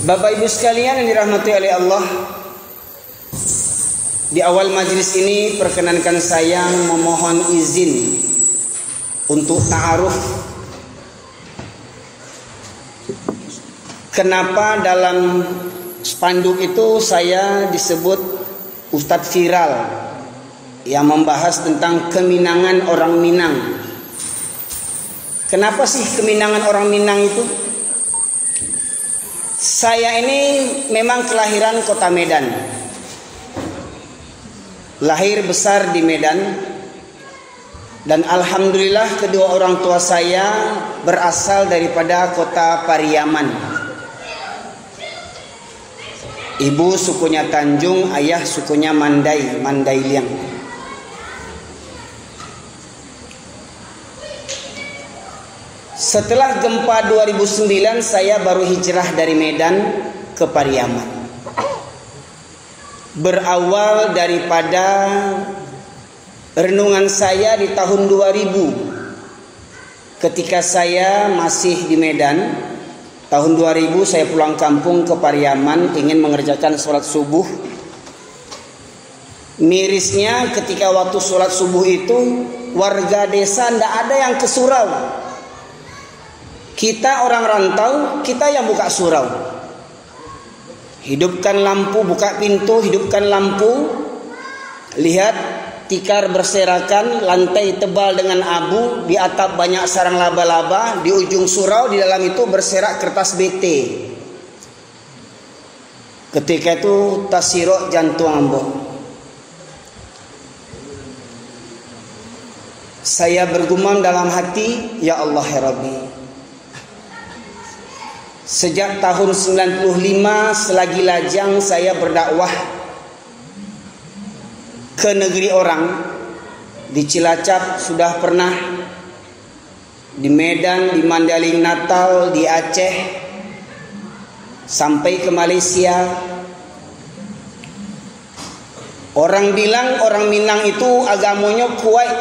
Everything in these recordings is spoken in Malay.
Bapak Ibu sekalian yang dirahmati oleh Allah, di awal majelis ini perkenankan saya memohon izin untuk ta'aruf. Kenapa dalam spanduk itu saya disebut Ustadz Viral yang membahas tentang keminangan orang Minang. Kenapa sih keminangan orang Minang itu? Saya ini memang kelahiran kota Medan, lahir besar di Medan, dan alhamdulillah kedua orang tua saya berasal daripada kota Pariaman. Ibu sukunya Tanjung, ayah sukunya Mandailiang. Setelah gempa 2009 saya baru hijrah dari Medan ke Pariaman. Berawal daripada renungan saya di tahun 2000. Ketika saya masih di Medan, tahun 2000 saya pulang kampung ke Pariaman ingin mengerjakan sholat subuh. Mirisnya ketika waktu sholat subuh itu warga desa tidak ada yang ke surau. Kita orang rantau, kita yang buka surau. Hidupkan lampu, buka pintu, hidupkan lampu. Lihat tikar berserakan, lantai tebal dengan abu, di atap banyak sarang laba-laba, di ujung surau di dalam itu berserak kertas BT. Ketika itu tasirok jantung ambo. Saya bergumam dalam hati, ya Allah ya Rabbi. Sejak tahun 95 selagi lajang saya berdakwah ke negeri orang. Di Cilacap sudah pernah, di Medan, di Mandailing Natal, di Aceh, sampai ke Malaysia. Orang bilang orang Minang itu agamanya kuat.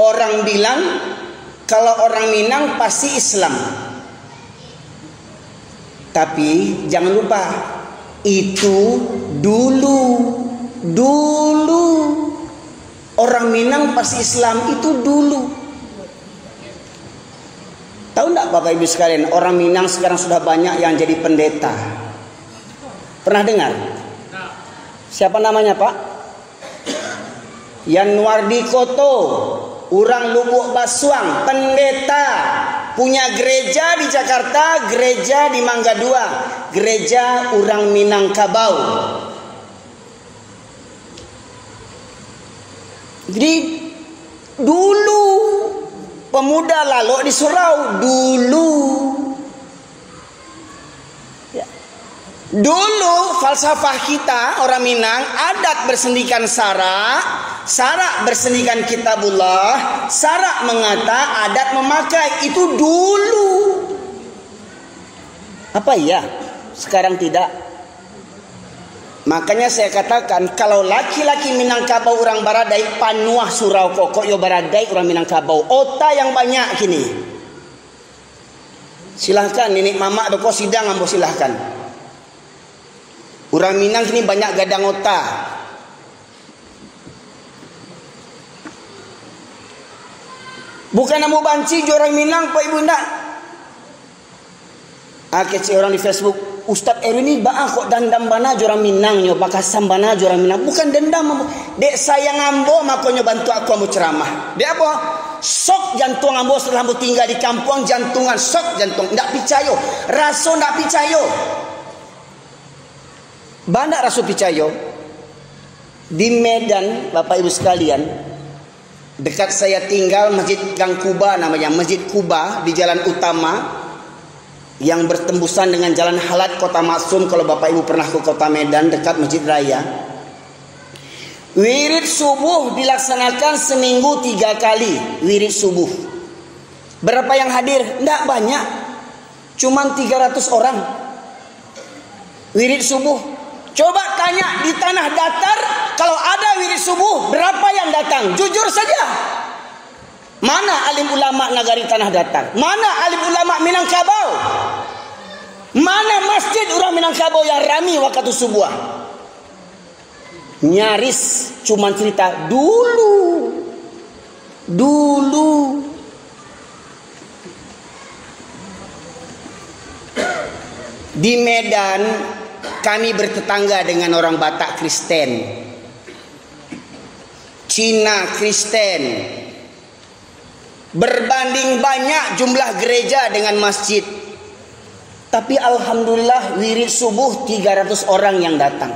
Orang bilang kalau orang Minang pasti Islam. Tapi jangan lupa, itu dulu orang Minang pasti Islam, itu dulu. Tahu enggak Bapak Ibu sekalian, orang Minang sekarang sudah banyak yang jadi pendeta. Pernah dengar? Siapa namanya Pak? Yanwardi Koto, orang Lubuk Basuang, pendeta, punya gereja di Jakarta, gereja di Mangga Dua, gereja orang Minangkabau. Jadi dulu pemuda lalu di surau dulu. Dulu falsafah kita orang Minang, adat bersendikan sarak, sarak bersendikan kitabullah, sarak mengata, adat memakai. Itu dulu. Apa iya? Sekarang tidak. Makanya saya katakan, kalau laki-laki Minangkabau orang Baradai, panuah surau kokok yo Baradai orang Minangkabau. Ota yang banyak kini. Silahkan nenek mama doko sidang ambo silahkan. Orang Minang ini banyak gadang otak. Bukan namu banci orang Minang Pak Ibu ndak. Kecil orang di Facebook, Ustadz Erwin ini baah kok dendam bana orang Minang nyo, bakasam bana orang Minang. Bukan dendam, dek sayang ambo makonyo bantu aku ambo ceramah. Dek apa? Sok jantung ambo setelah ambo tinggal di kampung, jantungan sok jantung. Ndak picayo, raso ndak picayo. Banyak rasul picayo di Medan, Bapak Ibu sekalian. Dekat saya tinggal Masjid Gang Kuba, namanya Masjid Kuba di jalan utama yang bertembusan dengan jalan Halat Kota Maksum. Kalau Bapak Ibu pernah ke Kota Medan, dekat Masjid Raya. Wirid subuh dilaksanakan seminggu 3 kali. Wirid subuh. Berapa yang hadir? Tidak banyak, cuman 300 orang. Wirid subuh. Coba tanya di tanah datar, kalau ada wirid subuh, berapa yang datang? Jujur saja. Mana alim ulama nagari tanah datar? Mana alim ulama Minangkabau? Mana masjid orang Minangkabau yang rami waktu subuh? Nyaris cuman cerita dulu. Di Medan kami bertetangga dengan orang Batak Kristen, Cina Kristen. Berbanding banyak jumlah gereja dengan masjid. Tapi alhamdulillah wirid subuh 300 orang yang datang.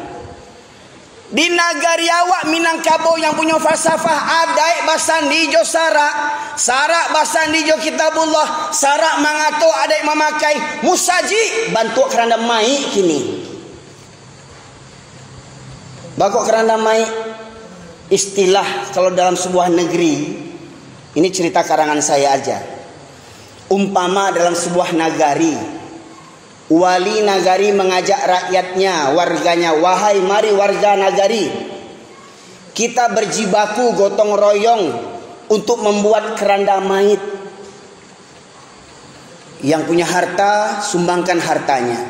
Di nagari awak Minangkabau yang punya falsafah adai basandijo sarak basandijo kitabullah, sarak mangato adai memakai musaji bantu keranda mai kini. Bakok keranda mai istilah kalau dalam sebuah negeri, ini cerita karangan saya aja. Umpama dalam sebuah nagari, wali nagari mengajak rakyatnya, warganya, wahai mari warga nagari, kita berjibaku gotong royong untuk membuat keranda mait. Yang punya harta sumbangkan hartanya,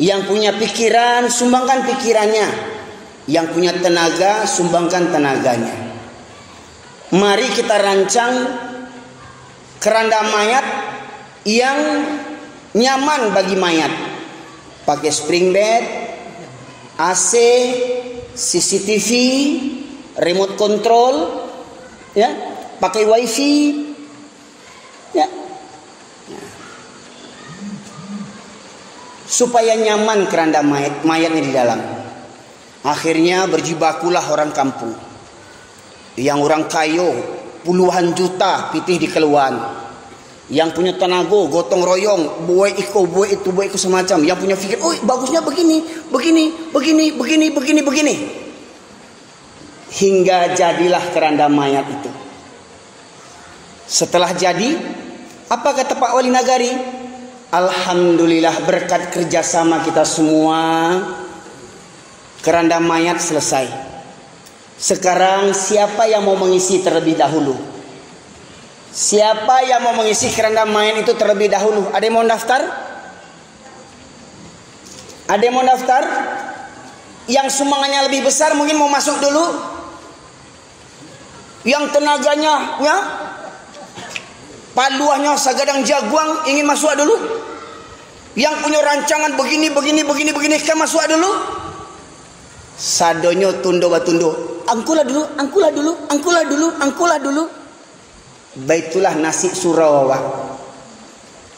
yang punya pikiran sumbangkan pikirannya, yang punya tenaga sumbangkan tenaganya. Mari kita rancang keranda mayat yang nyaman bagi mayat. Pakai spring bed, AC, CCTV, remote control, ya, pakai wifi, ya, supaya nyaman keranda mayatnya di dalam. Akhirnya berjibakulah orang kampung. Yang orang kayo puluhan juta pitih di keluan. Yang punya tenaga gotong royong, buat itu semacam. Yang punya fikir, oh bagusnya begini. Hingga jadilah keranda mayat itu. Setelah jadi, apa kata Pak Wali Nagari? Alhamdulillah berkat kerjasama kita semua, keranda mayat selesai. Sekarang siapa yang mau mengisi terlebih dahulu? Siapa yang mau mengisi keranda mayat itu terlebih dahulu? Ada yang mau daftar? Ada yang mau daftar? Yang sumbangannya lebih besar mungkin mau masuk dulu. Yang tenaganya, ya, paluahnya sagadang jaguang ingin masuk dulu. Yang punya rancangan begini kan masuk dulu. Sadonyo tundo batundo. Angkulah dulu. Baitulah nasi Surawawa.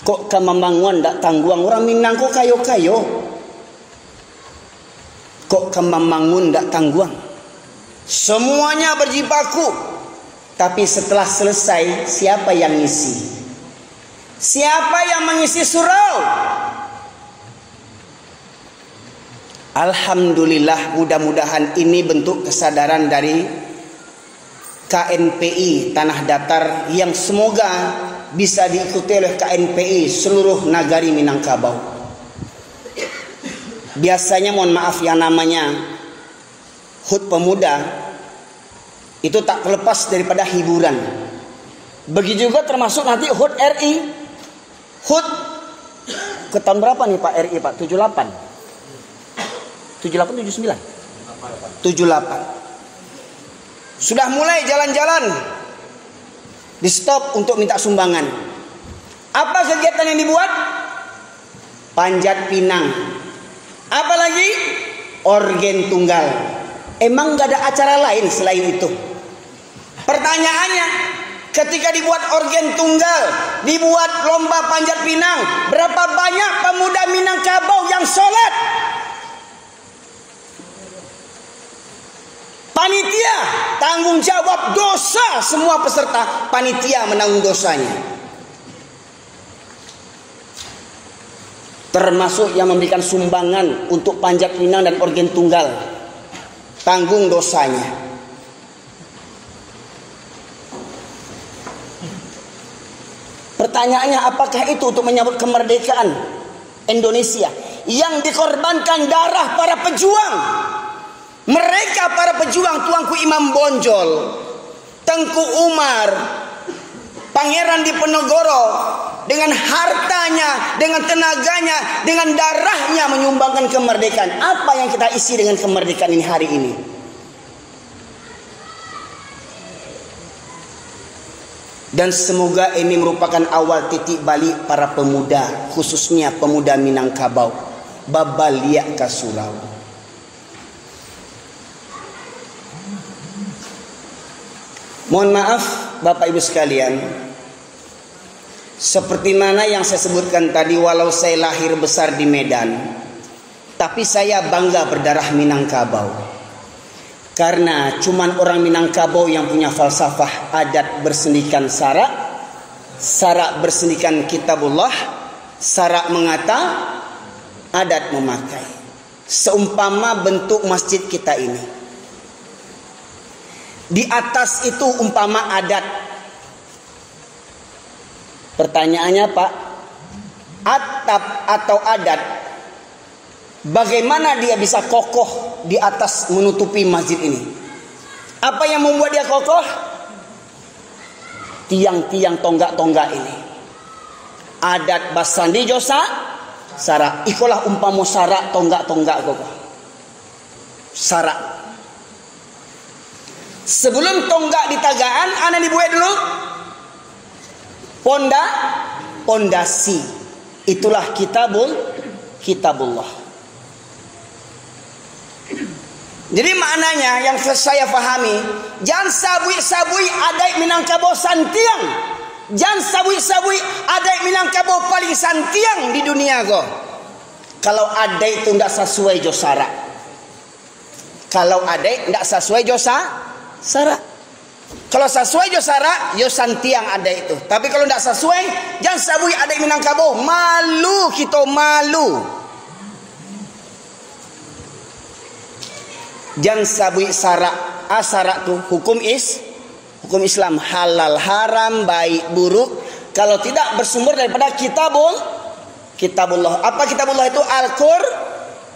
Kok kamamanguan dak tangguang orang Minang kok kayo-kayo. Kok kamamangun dak tangguang. Semuanya berjibaku. Tapi setelah selesai siapa yang ngisi? Siapa yang mengisi surau? Alhamdulillah, mudah-mudahan ini bentuk kesadaran dari KNPI Tanah Datar yang semoga bisa diikuti oleh KNPI seluruh nagari Minangkabau. Biasanya mohon maaf yang namanya HUT Pemuda itu tak terlepas daripada hiburan. Begitu juga termasuk nanti HUT RI. HUT ke tahun berapa nih Pak RI Pak? 78 79 78. Sudah mulai jalan-jalan di stop untuk minta sumbangan. Apa kegiatan yang dibuat? Panjat pinang. Apalagi orgen tunggal. Emang gak ada acara lain selain itu? Pertanyaannya, ketika dibuat orgen tunggal, dibuat lomba panjat pinang, berapa banyak pemuda Minangkabau yang sholat? Panitia tanggung jawab dosa semua peserta. Panitia menanggung dosanya. Termasuk yang memberikan sumbangan untuk panjat pinang dan orgen tunggal. Tanggung dosanya. Pertanyaannya, apakah itu untuk menyambut kemerdekaan Indonesia yang dikorbankan darah para pejuang? Mereka para pejuang, Tuanku Imam Bonjol, Tengku Umar, Pangeran Diponegoro, dengan hartanya, dengan tenaganya, dengan darahnya menyumbangkan kemerdekaan. Apa yang kita isi dengan kemerdekaan ini hari ini? Dan semoga ini merupakan awal titik balik para pemuda, khususnya pemuda Minangkabau, babaliak ka surau. Mohon maaf Bapak Ibu sekalian, seperti mana yang saya sebutkan tadi, walau saya lahir besar di Medan, tapi saya bangga berdarah Minangkabau. Karena cuman orang Minangkabau yang punya falsafah adat bersendikan sarak, sarak bersendikan kitabullah, sarak mengata, adat memakai. Seumpama bentuk masjid kita ini. Di atas itu umpama adat. Pertanyaannya Pak, atap atau adat, bagaimana dia bisa kokoh di atas menutupi masjid ini? Apa yang membuat dia kokoh? Tiang-tiang tonggak-tonggak ini. Adat basandi josa sarak. Ikulah umpama sarak tonggak-tonggak kokoh. Sarak. Sebelum tonggak di tagaan, ana dibuat dulu pondasi. Itulah kitabullah. Jadi maknanya yang saya pahami, jangan sabui-sabui adai Minangkabau santiang. Jangan sabui-sabui adai Minangkabau paling santiang di dunia go. Kalau adai itu tidak sesuai jo syarat. Kalau adai tidak sesuai jo syarat. Kalau sesuai jo syarat, yo santiang adai itu. Tapi kalau tidak sesuai, jangan sabui adai Minangkabau. Malu kita, malu. Jangan sabui sarak. Sarak tu hukum Islam, halal haram, baik buruk. Kalau tidak bersumber daripada kitabullah. Apa kitabullah itu?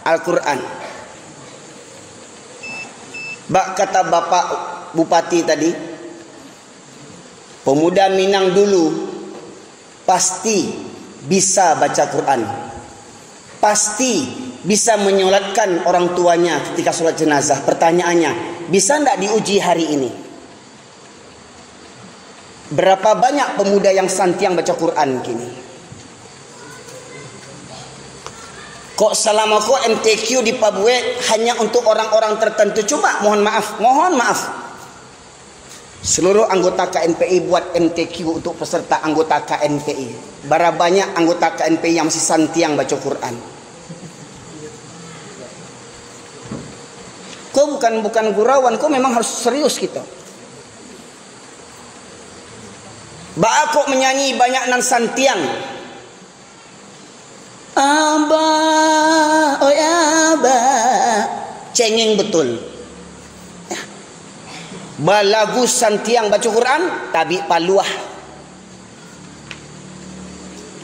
Al-Quran. Kata Bapak Bupati tadi, pemuda Minang dulu pasti bisa baca Quran, pasti bisa menyolatkan orang tuanya ketika sholat jenazah. Pertanyaannya, bisa tidak diuji hari ini? Berapa banyak pemuda yang santiang baca Quran kini? Kok selama kok MTQ di Pabuet hanya untuk orang-orang tertentu? Coba mohon maaf. Seluruh anggota KNPI buat MTQ untuk peserta anggota KNPI. Berapa banyak anggota KNPI yang masih santiang baca Quran? Kau bukan gurauan, kau memang harus serius gitu. Kok menyanyi banyak nan santiang. Abah, oh ya abah, cengeng betul. Balagu santiang baca Quran, tapi paluah.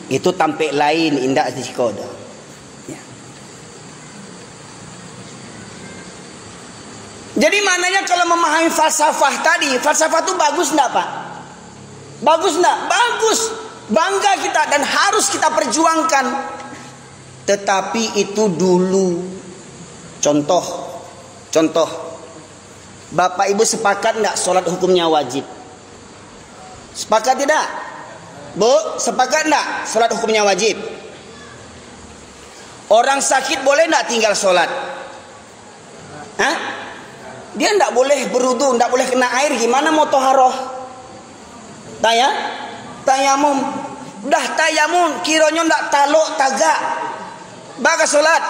Itu tampil lain indah di koda. Jadi maknanya kalau memahami falsafah tadi, falsafah itu bagus enggak Pak? Bagus enggak? Bagus. Bangga kita dan harus kita perjuangkan. Tetapi itu dulu. Contoh. Bapak Ibu sepakat enggak sholat hukumnya wajib? Sepakat tidak? Bu, sepakat enggak sholat hukumnya wajib? Orang sakit boleh enggak tinggal sholat? Hah? Dia tidak boleh berudu, tidak boleh kena air. Gimana mau toharoh? Tayamum. Dah tayamum, kiranya tidak taluk tagak. Baga solat.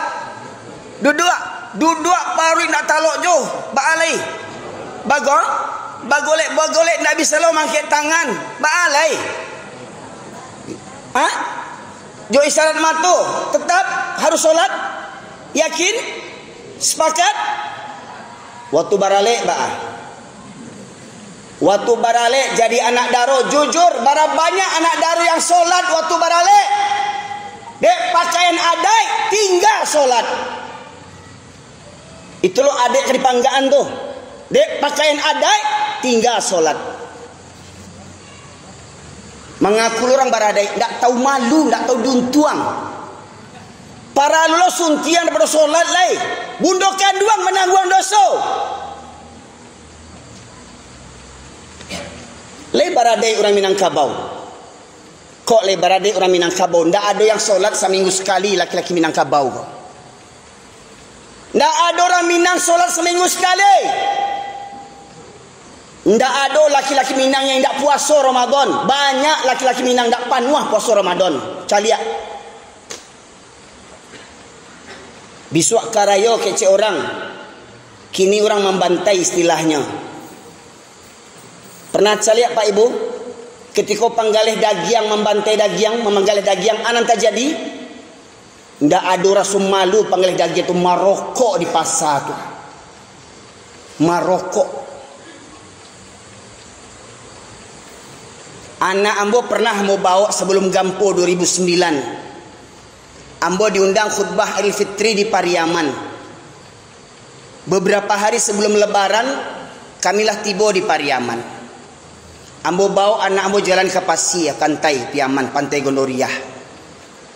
Duduk paru tidak taluk jo. Baalai. Bagolek tidak bisa lo mangkit tangan. Baalai. Jo isyarat matu. Tetap harus solat. Yakin? Sepakat? Waktu baralik Waktu baralik jadi anak daro. Jujur, berapa banyak anak daro yang solat waktu baralik? Dek pakaian adai tinggal solat. Itu lo adik keripanggaan tuh. Dek pakaian adai tinggal solat. Mengaku orang baradai, tak tahu malu, tak tahu duntuang. Para lulo suntian daripada solat lai. Bundokan duang menangguang dosa. Lai baradai orang Minangkabau. Kok lai baradai orang Minangkabau? Tak ada yang solat seminggu sekali laki-laki Minangkabau. Tak ada orang Minang solat seminggu sekali. Tak ada laki-laki Minang yang tak puasa Ramadan. Banyak laki-laki Minang tak panuah puasa Ramadan. Caliak. Bisuak karayo kecek orang. Kini orang membantai istilahnya. Pernah caliak Pak Ibu? Ketika panggalih dagiang membantai dagiang, memanggalih dagiang, anan tak jadi? Tak ada rasa malu panggalih dagiang tu marokok di pasar tu. Marokok. Anak ambo pernah mau bawa sebelum Gampo 2009. Ambo diundang khutbah Idul Fitri di Pariaman. Beberapa hari sebelum Lebaran, kamilah tiba di Pariaman. Ambo bawa anak ambo jalan ke Pasi, Kantai, Piaman, Pantai Gondoriah.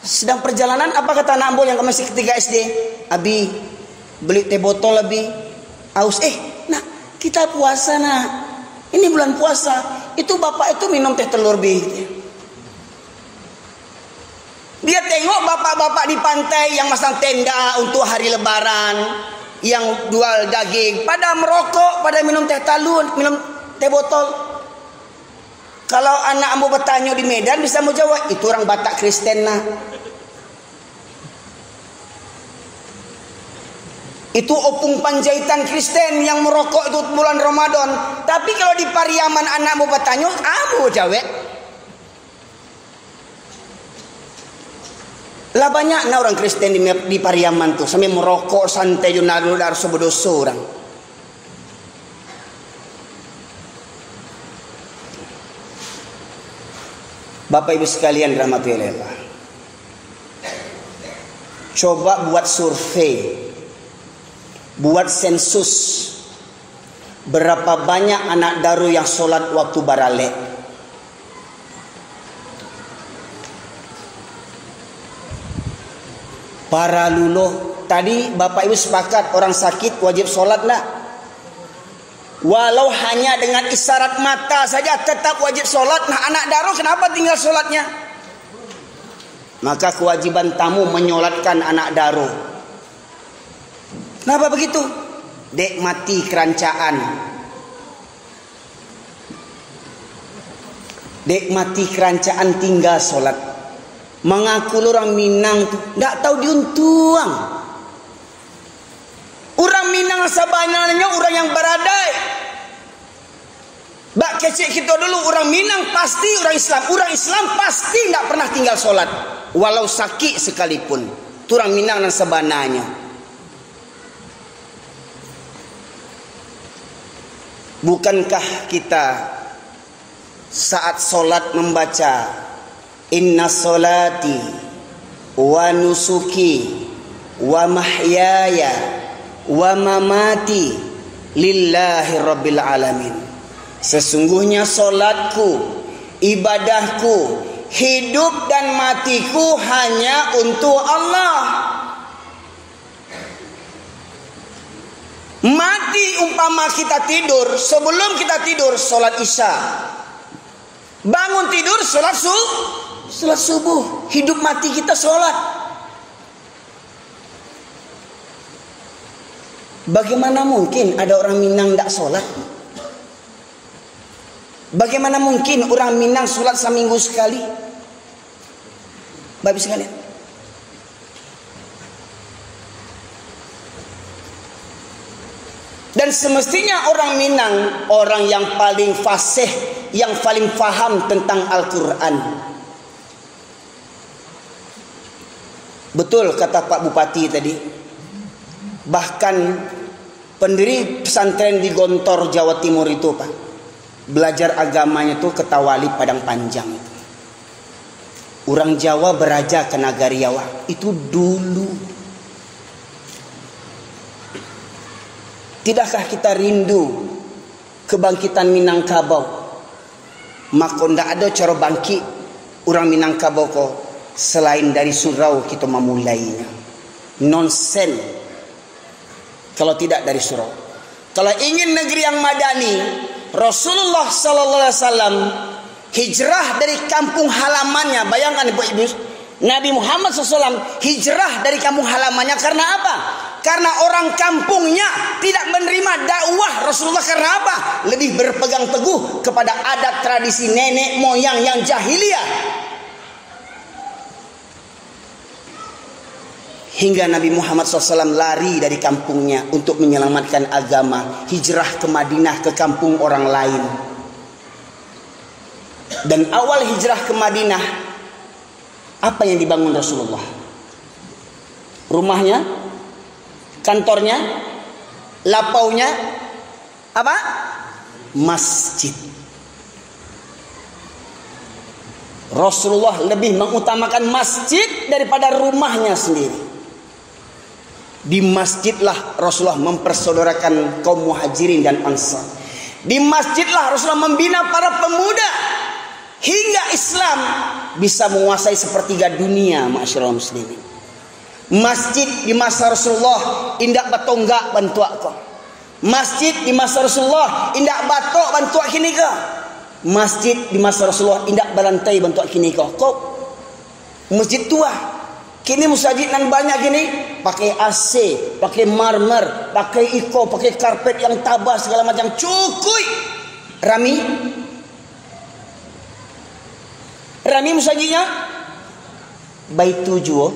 Sedang perjalanan, apa kata anak ambo yang masih ketiga SD? Abi, beli teh botol lebih. Aus, nak, kita puasa nak. Ini bulan puasa. Itu bapak itu minum teh telur bih. Dia tengok bapak-bapak di pantai yang masang tenda untuk hari lebaran, yang jual daging, pada merokok, pada minum teh talun, minum teh botol. Kalau anak ambo bertanya di Medan bisa mau jawab, itu orang Batak Kristen nah. Itu opung panjaitan Kristen yang merokok itu bulan Ramadan. Tapi kalau di Pariaman anakmu bertanya, amu jawab. Lah banyak orang Kristen di Pariaman tuh sampai merokok santai junaru dar sebedoso orang. Bapak Ibu sekalian rahmatullahi Allah. Coba buat survei. Buat sensus berapa banyak anak daru yang solat waktu barale. Para luluh tadi Bapak Ibu sepakat orang sakit wajib solat nak? Walau hanya dengan isyarat mata saja tetap wajib solat. Nah anak daru kenapa tinggal solatnya? Maka kewajiban tamu menyolatkan anak daru. Kenapa begitu? Dek mati kerancaan. Dek mati kerancaan tinggal solat. Mengaku orang Minang tu tak tahu diuntuang. Orang Minang sebenarnya orang yang beradai. Bak kecik kita dulu orang Minang pasti orang Islam. Orang Islam pasti tak pernah tinggal solat. Walau sakit sekalipun. Itu orang Minang yang sebenarnya. Bukankah kita saat solat membaca inna solati wa nusuki wa mahyaya wa mamati lillahi rabbil alamin. Sesungguhnya solatku, ibadahku, hidup dan matiku hanya untuk Allah. Mati umpama kita tidur, sebelum kita tidur solat isya, bangun tidur solat subuh, hidup mati kita solat. Bagaimana mungkin ada orang Minang tak solat? Bagaimana mungkin orang Minang solat seminggu sekali? Bapak sekalian, dan semestinya orang Minang orang yang paling fasih, yang paling faham tentang Al-Quran. Betul kata Pak Bupati tadi. Bahkan pendiri pesantren di Gontor Jawa Timur itu Pak, belajar agamanya itu Ketawali Padang Panjang itu. Orang Jawa beraja ke Nagariawa itu dulu. Tidakkah kita rindu kebangkitan Minangkabau? Maka tidak ada cara bangkit orang Minangkabau selain dari surau kita memulainya. Nonsen kalau tidak dari surau. Kalau ingin negeri yang madani, Rasulullah sallallahu alaihi wasallam hijrah dari kampung halamannya. Bayangkan Ibu, Nabi Muhammad SAW hijrah dari kampung halamannya karena apa? Karena orang kampungnya tidak menerima dakwah Rasulullah. Karena apa? Lebih berpegang teguh kepada adat tradisi nenek moyang yang jahiliyah. Hingga Nabi Muhammad SAW lari dari kampungnya untuk menyelamatkan agama. Hijrah ke Madinah, ke kampung orang lain. Dan awal hijrah ke Madinah, apa yang dibangun Rasulullah? Rumahnya, kantornya, lapaunya, apa? Masjid. Rasulullah lebih mengutamakan masjid daripada rumahnya sendiri. Di masjidlah Rasulullah mempersaudarakan kaum muhajirin dan ansar. Di masjidlah Rasulullah membina para pemuda hingga Islam bisa menguasai sepertiga dunia, ma'asyiral muslimin. Masjid di masa Rasulullah indak batonggak bantuak ko. Masjid di masa Rasulullah indak batok bantuak kini ko. Masjid di masa Rasulullah indak balantai bantuak kini ko. Kok masjid tua. Kini musajid nan banyak gini pakai AC, pakai marmer, pakai iko, pakai karpet yang tabah segala macam, cukuy. Rami musajidnya baik tujuh.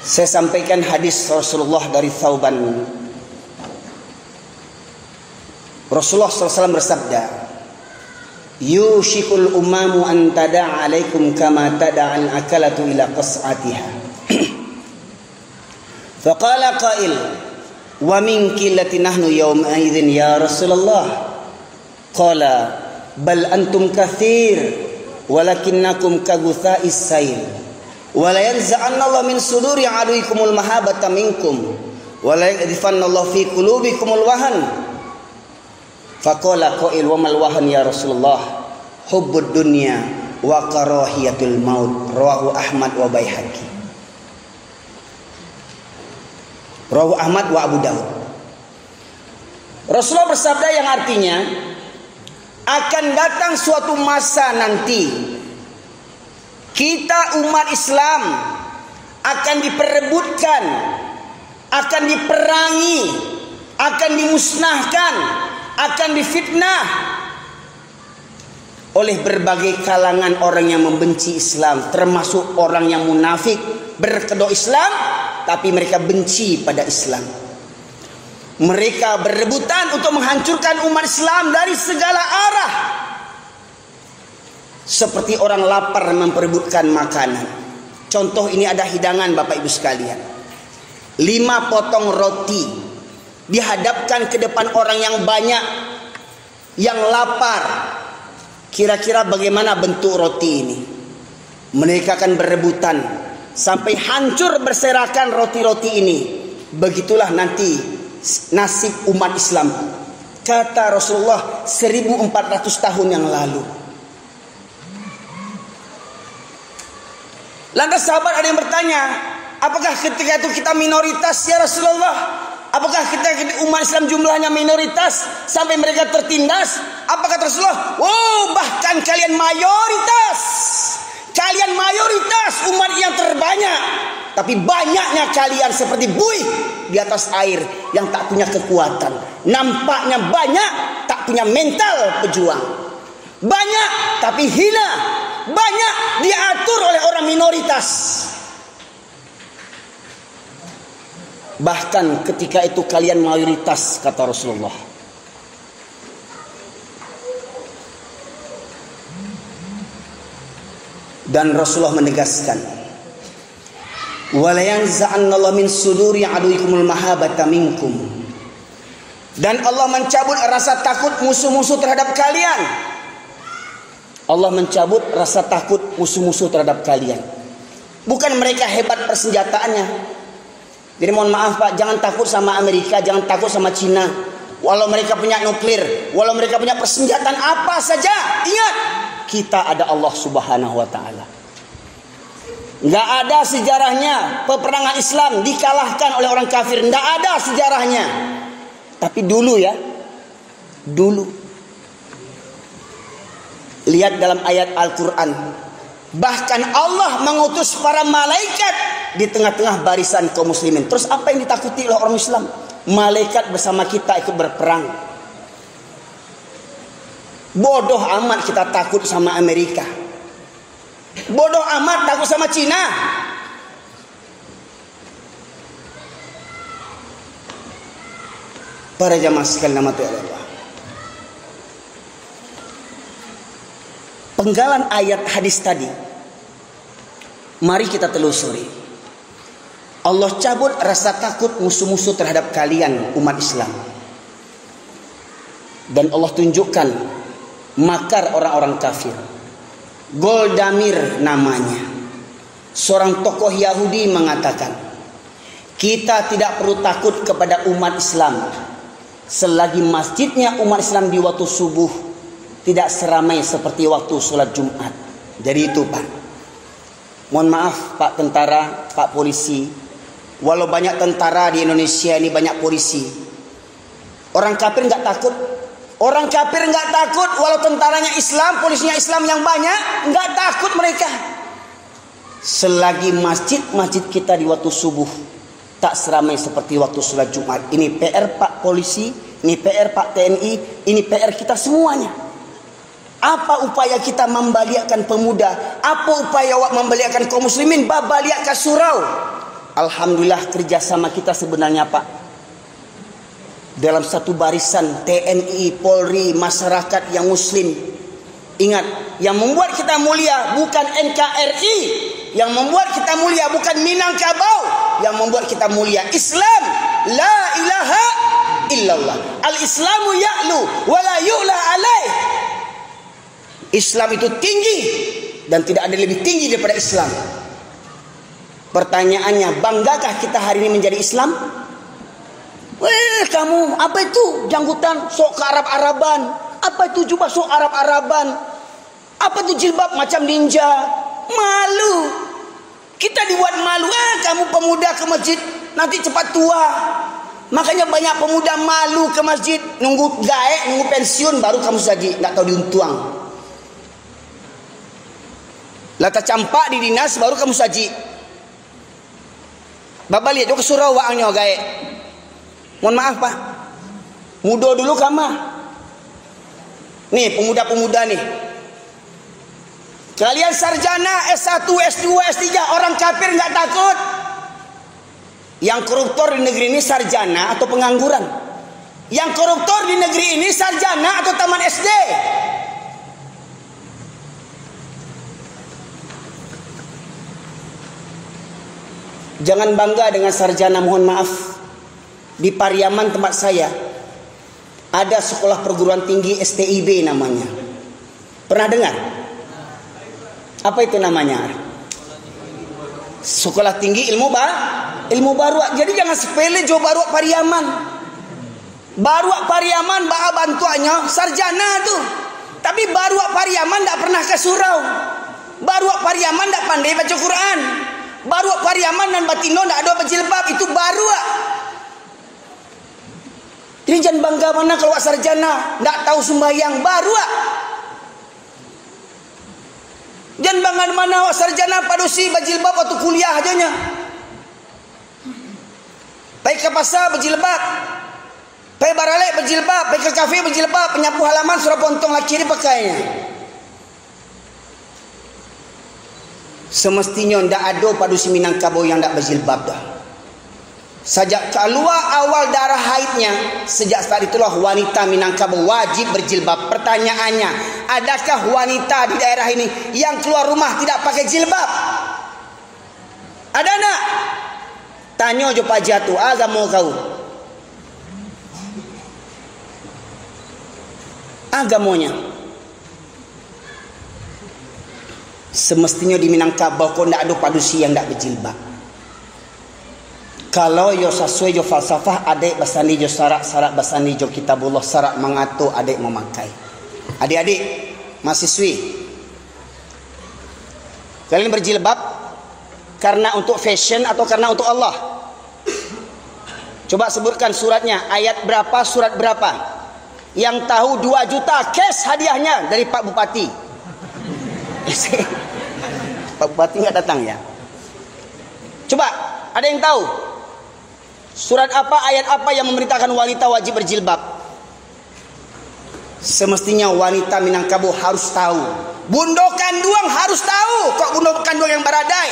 Saya sampaikan hadis Rasulullah dari Thauban. Rasulullah SAW bersabda, yushikul umamu an tada'a alaikum kama tada'al akalatu ila qas'atiha. Faqala qail, wa min qillati nahnu yawma idzin ya Rasulullah. Qala bal antum kathir walakinnakum kagutha'is sayl. Wa la yanza'anna Allah min suduri aduikumul mahabata minkum wa la yadhifanna Allah fi qulubikumul wahan. Faqala qail wa mal wahan ya Rasulullah? Hubbud dunya wa karahiyatul maut. Rawahu Ahmad wa Baihaqi. Rawahu Ahmad wa Abu Daud. Rasulullah bersabda yang artinya akan datang suatu masa nanti kita umat Islam akan diperebutkan, akan diperangi, akan dimusnahkan, akan difitnah oleh berbagai kalangan orang yang membenci Islam, termasuk orang yang munafik, berkedok Islam tapi mereka benci pada Islam. Mereka berebutan untuk menghancurkan umat Islam dari segala arah. Seperti orang lapar memperebutkan makanan. Contoh ini ada hidangan Bapak Ibu sekalian. 5 potong roti dihadapkan ke depan orang yang banyak, yang lapar. Kira-kira bagaimana bentuk roti ini? Mereka akan berebutan sampai hancur berserakan roti-roti ini. Begitulah nanti nasib umat Islam, kata Rasulullah 1400 tahun yang lalu. Lantas sahabat ada yang bertanya, apakah ketika itu kita minoritas ya Rasulullah? Apakah kita umat Islam jumlahnya minoritas sampai mereka tertindas? Apakah Rasulullah? Oh, bahkan kalian mayoritas. Kalian mayoritas umat yang terbanyak. Tapi banyaknya kalian seperti buih di atas air yang tak punya kekuatan. Nampaknya banyak, tak punya mental pejuang. Banyak tapi hina. Banyak diatur oleh orang minoritas. Bahkan ketika itu kalian mayoritas, kata Rasulullah. Dan Rasulullah menegaskan, wala yanza'annallahu min suduri aduikumul mahabata minkum. Dan Allah mencabut rasa takut musuh-musuh terhadap kalian. Allah mencabut rasa takut musuh-musuh terhadap kalian. Bukan mereka hebat persenjataannya, Jadi mohon maaf Pak, jangan takut sama Amerika, jangan takut sama Cina. Walau mereka punya nuklir, walau mereka punya persenjataan apa saja, ingat, kita ada Allah Subhanahu wa taala. Enggak ada sejarahnya peperangan Islam dikalahkan oleh orang kafir, enggak ada sejarahnya. Tapi dulu ya, dulu. Lihat dalam ayat Al-Quran, bahkan Allah mengutus para malaikat di tengah-tengah barisan kaum muslimin. Terus apa yang ditakuti oleh orang Islam? Malaikat bersama kita ikut berperang. Bodoh amat kita takut sama Amerika. Bodoh amat takut sama Cina. Para jamaah sekalian nama Allah. Penggalan ayat hadis tadi, mari kita telusuri. Allah cabut rasa takut musuh-musuh terhadap kalian umat Islam. Dan Allah tunjukkan makar orang-orang kafir. Goldamir namanya, seorang tokoh Yahudi mengatakan, kita tidak perlu takut kepada umat Islam selagi masjidnya umat Islam di waktu subuh tidak seramai seperti waktu sholat Jumat. Jadi itu Pak. Mohon maaf Pak tentara, Pak polisi. Walau banyak tentara di Indonesia ini, banyak polisi. Orang kafir nggak takut. Orang kafir nggak takut. Walau tentaranya Islam, polisinya Islam yang banyak, nggak takut mereka. Selagi masjid-masjid kita di waktu subuh tak seramai seperti waktu sholat Jumat. Ini PR Pak polisi, ini PR Pak TNI, ini PR kita semuanya. Apa upaya kita membaliakan pemuda? Apa upaya membaliakan kaum muslimin? Babaliak ke surau. Alhamdulillah kerjasama kita sebenarnya Pak. Dalam satu barisan TNI, Polri, masyarakat yang muslim. Ingat, yang membuat kita mulia bukan NKRI. Yang membuat kita mulia bukan Minangkabau. Yang membuat kita mulia Islam. La ilaha illallah. Al-Islamu ya'lu wa la yu'la alaih. Islam itu tinggi dan tidak ada lebih tinggi daripada Islam. Pertanyaannya, banggakah kita hari ini menjadi Islam? Kamu apa itu janggutan sok ke Arab-Araban? Apa itu jubah sok Arab-Araban? Apa itu jilbab macam ninja? Malu. Kita dibuat malu. Kamu pemuda ke masjid nanti cepat tua. Makanya banyak pemuda malu ke masjid, nunggu gaek, nunggu pensiun baru kamu saji, nggak tahu diuntuang. Lata campak di dinas baru kamu saji. Bapa lihat juga surau waangnya gaek. Mohon maaf Pak, muda dulu kamah. Nih pemuda-pemuda nih, kalian sarjana S1, S2, S3, orang kafir nggak takut. Yang koruptor di negeri ini sarjana atau pengangguran? Yang koruptor di negeri ini sarjana atau taman SD? Jangan bangga dengan sarjana, mohon maaf. Di Pariaman tempat saya ada sekolah perguruan tinggi STIB namanya. Pernah dengar? Apa itu namanya? Sekolah tinggi ilmu baru. Jadi jangan sepele jo baru Pariaman. Baru Pariaman baa bantuannya sarjana tuh. Tapi baru Pariaman tidak pernah ke surau. Baru Pariaman tidak pandai baca Quran. Baru Pariaman dan Batino tidak ada berjilbab. Itu baru. Jadi jangan bangga mana kalau sarjana tidak tahu sembahyang. Baru. Jangan bangga mana sarjana padusi berjilbab waktu kuliah ajanya. Baik ke pasar berjilbab, baik baralek berjilbab, baik ke kafe berjilbab, penyapu halaman surah pontong laki ini pakainya. Semestinya ndak ada padusi Minangkabau yang ndak berjilbab dah. Sejak keluar awal darah haidnya, sejak saat itulah wanita Minangkabau wajib berjilbab. Pertanyaannya, adakah wanita di daerah ini yang keluar rumah tidak pakai jilbab? Ada nak? Tanya jo Pak Jatu, agama kau. Agamanya. Semestinya di Minangkabau kau tidak ada padusi yang tidak berjilbab. Kalau yo sesuai jo falsafah, adik basani jo sarak basani jo kitabullah, sarak mengatur adik memakai. Adik-adik mahasiswi, kalian berjilbab karena untuk fashion atau karena untuk Allah? Coba sebutkan suratnya, ayat berapa, surat berapa. Yang tahu 2 juta cash hadiahnya dari Pak Bupati. Pak Bupati nggak datang ya? Coba, ada yang tahu? Surat apa, ayat apa yang memberitakan wanita wajib berjilbab? Semestinya wanita Minangkabau harus tahu. Bundo Kanduang harus tahu. Kok Bundo Kanduang yang baradai?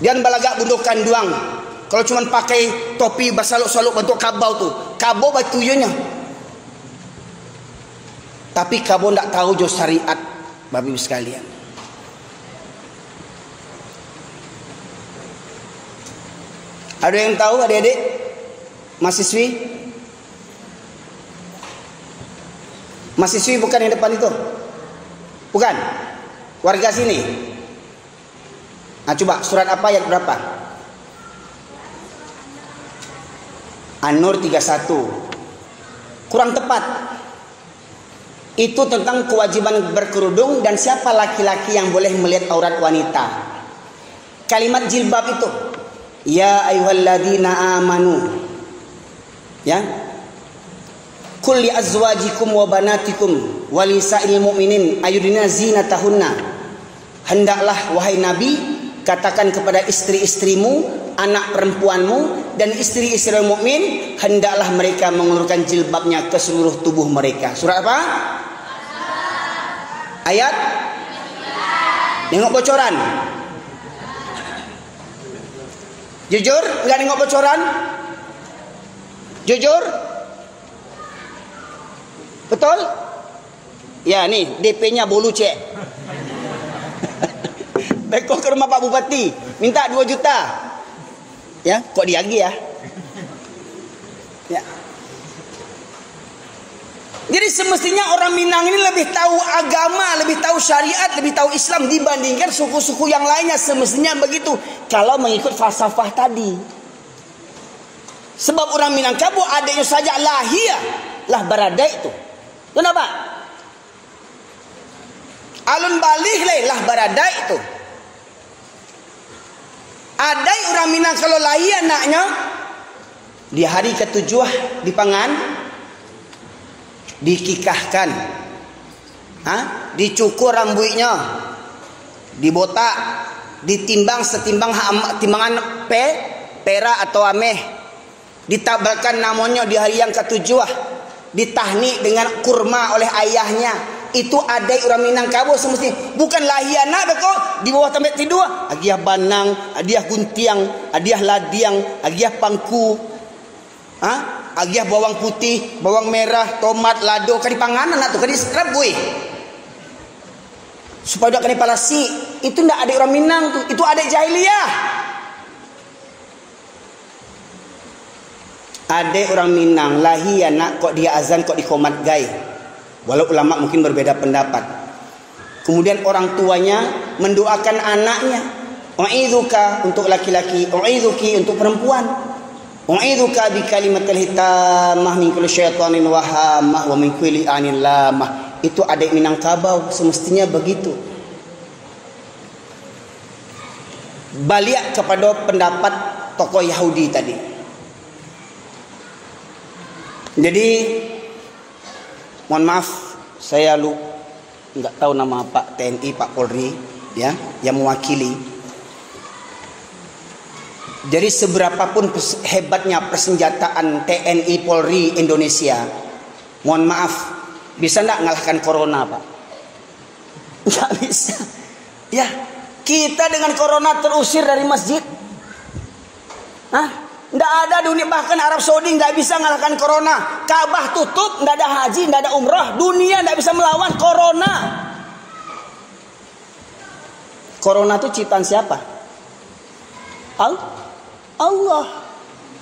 Dan balagak Bundo Kanduang, kalau cuma pakai topi basaluk-saluk bentuk kabau tuh, kabau batuyunya. Tapi kabau ndak tahu jo syariat, Bapak Ibu sekalian. Ada yang tahu adik-adik? Mahasiswi? Mahasiswi bukan yang depan itu? Bukan? Warga sini? Nah coba surat apa ayat berapa? An-Nur 31. Kurang tepat. Itu tentang kewajiban berkerudung dan siapa laki-laki yang boleh melihat aurat wanita. Kalimat jilbab itu, ya ayyuhalladzina amanu, ya, qul li azwajikum wa banatikum wa lisa'il mu'minin ayudina zinatahunna. Hendaklah wahai Nabi katakan kepada istri-istrimu, anak perempuanmu dan istri-istri mukmin, hendaklah mereka mengulurkan jilbabnya ke seluruh tubuh mereka. Surat apa? Ayat? Nengok bocoran? Jujur? Enggak nengok bocoran? Jujur? Betul? Ya nih DP-nya bolu cek. Beko ke rumah Pak Bupati, minta 2 juta. Ya, kok diagi ya? Ya. Jadi semestinya orang Minang ini lebih tahu agama, lebih tahu syariat, lebih tahu Islam dibandingkan suku-suku yang lainnya. Semestinya begitu. Kalau mengikut falsafah tadi. Sebab orang Minangkabau adanya saja lahir, lah baradai itu. Kenapa? Alun balih lah baradai itu. Ada orang Minang kalau lahir anaknya di hari ke-7 dipangan, dikikahkan, dicukur rambutnya, dibotak, ditimbang setimbang timbangan perak atau ameh, ditabalkan namanya di hari yang ke-7, ditahnik dengan kurma oleh ayahnya. Itu adai orang Minangkabau semestinya. Bukan lahir anak beko di bawah tempat tidur. Agiah banang, agiah guntiang, agiah ladiang, agiah pangku. Agiah bawang putih, bawang merah, tomat, lado, kadi panganan anak tu, kadi serabui. Supaya dak kena palasi. Itu ndak ada orang Minang tu, itu ada jahiliyah. Ada orang Minang lahir anak kok dia azan kok dikomat gai. Walau ulama mungkin berbeda pendapat. Kemudian orang tuanya mendoakan anaknya, u'idzuka untuk laki-laki, u'idzuki untuk perempuan. U'idzuka bi kalimatil hitamah min kulli syaitanin wahamah wa min kulli anin lamah. Itu adik Minangkabau semestinya begitu. Balik kepada pendapat tokoh Yahudi tadi. Jadi mohon maaf, saya nggak tahu nama Pak TNI, Pak Polri, ya, yang mewakili. Jadi seberapapun hebatnya persenjataan TNI Polri Indonesia, mohon maaf, bisa nggak ngalahkan corona, Pak? Nggak bisa. Ya, kita dengan corona terusir dari masjid. Nggak ada dunia, bahkan Arab Saudi nggak bisa ngalahkan corona. Ka'bah tutup, nggak ada haji, nggak ada umrah. Dunia nggak bisa melawan corona. Corona itu ciptaan siapa? Allah.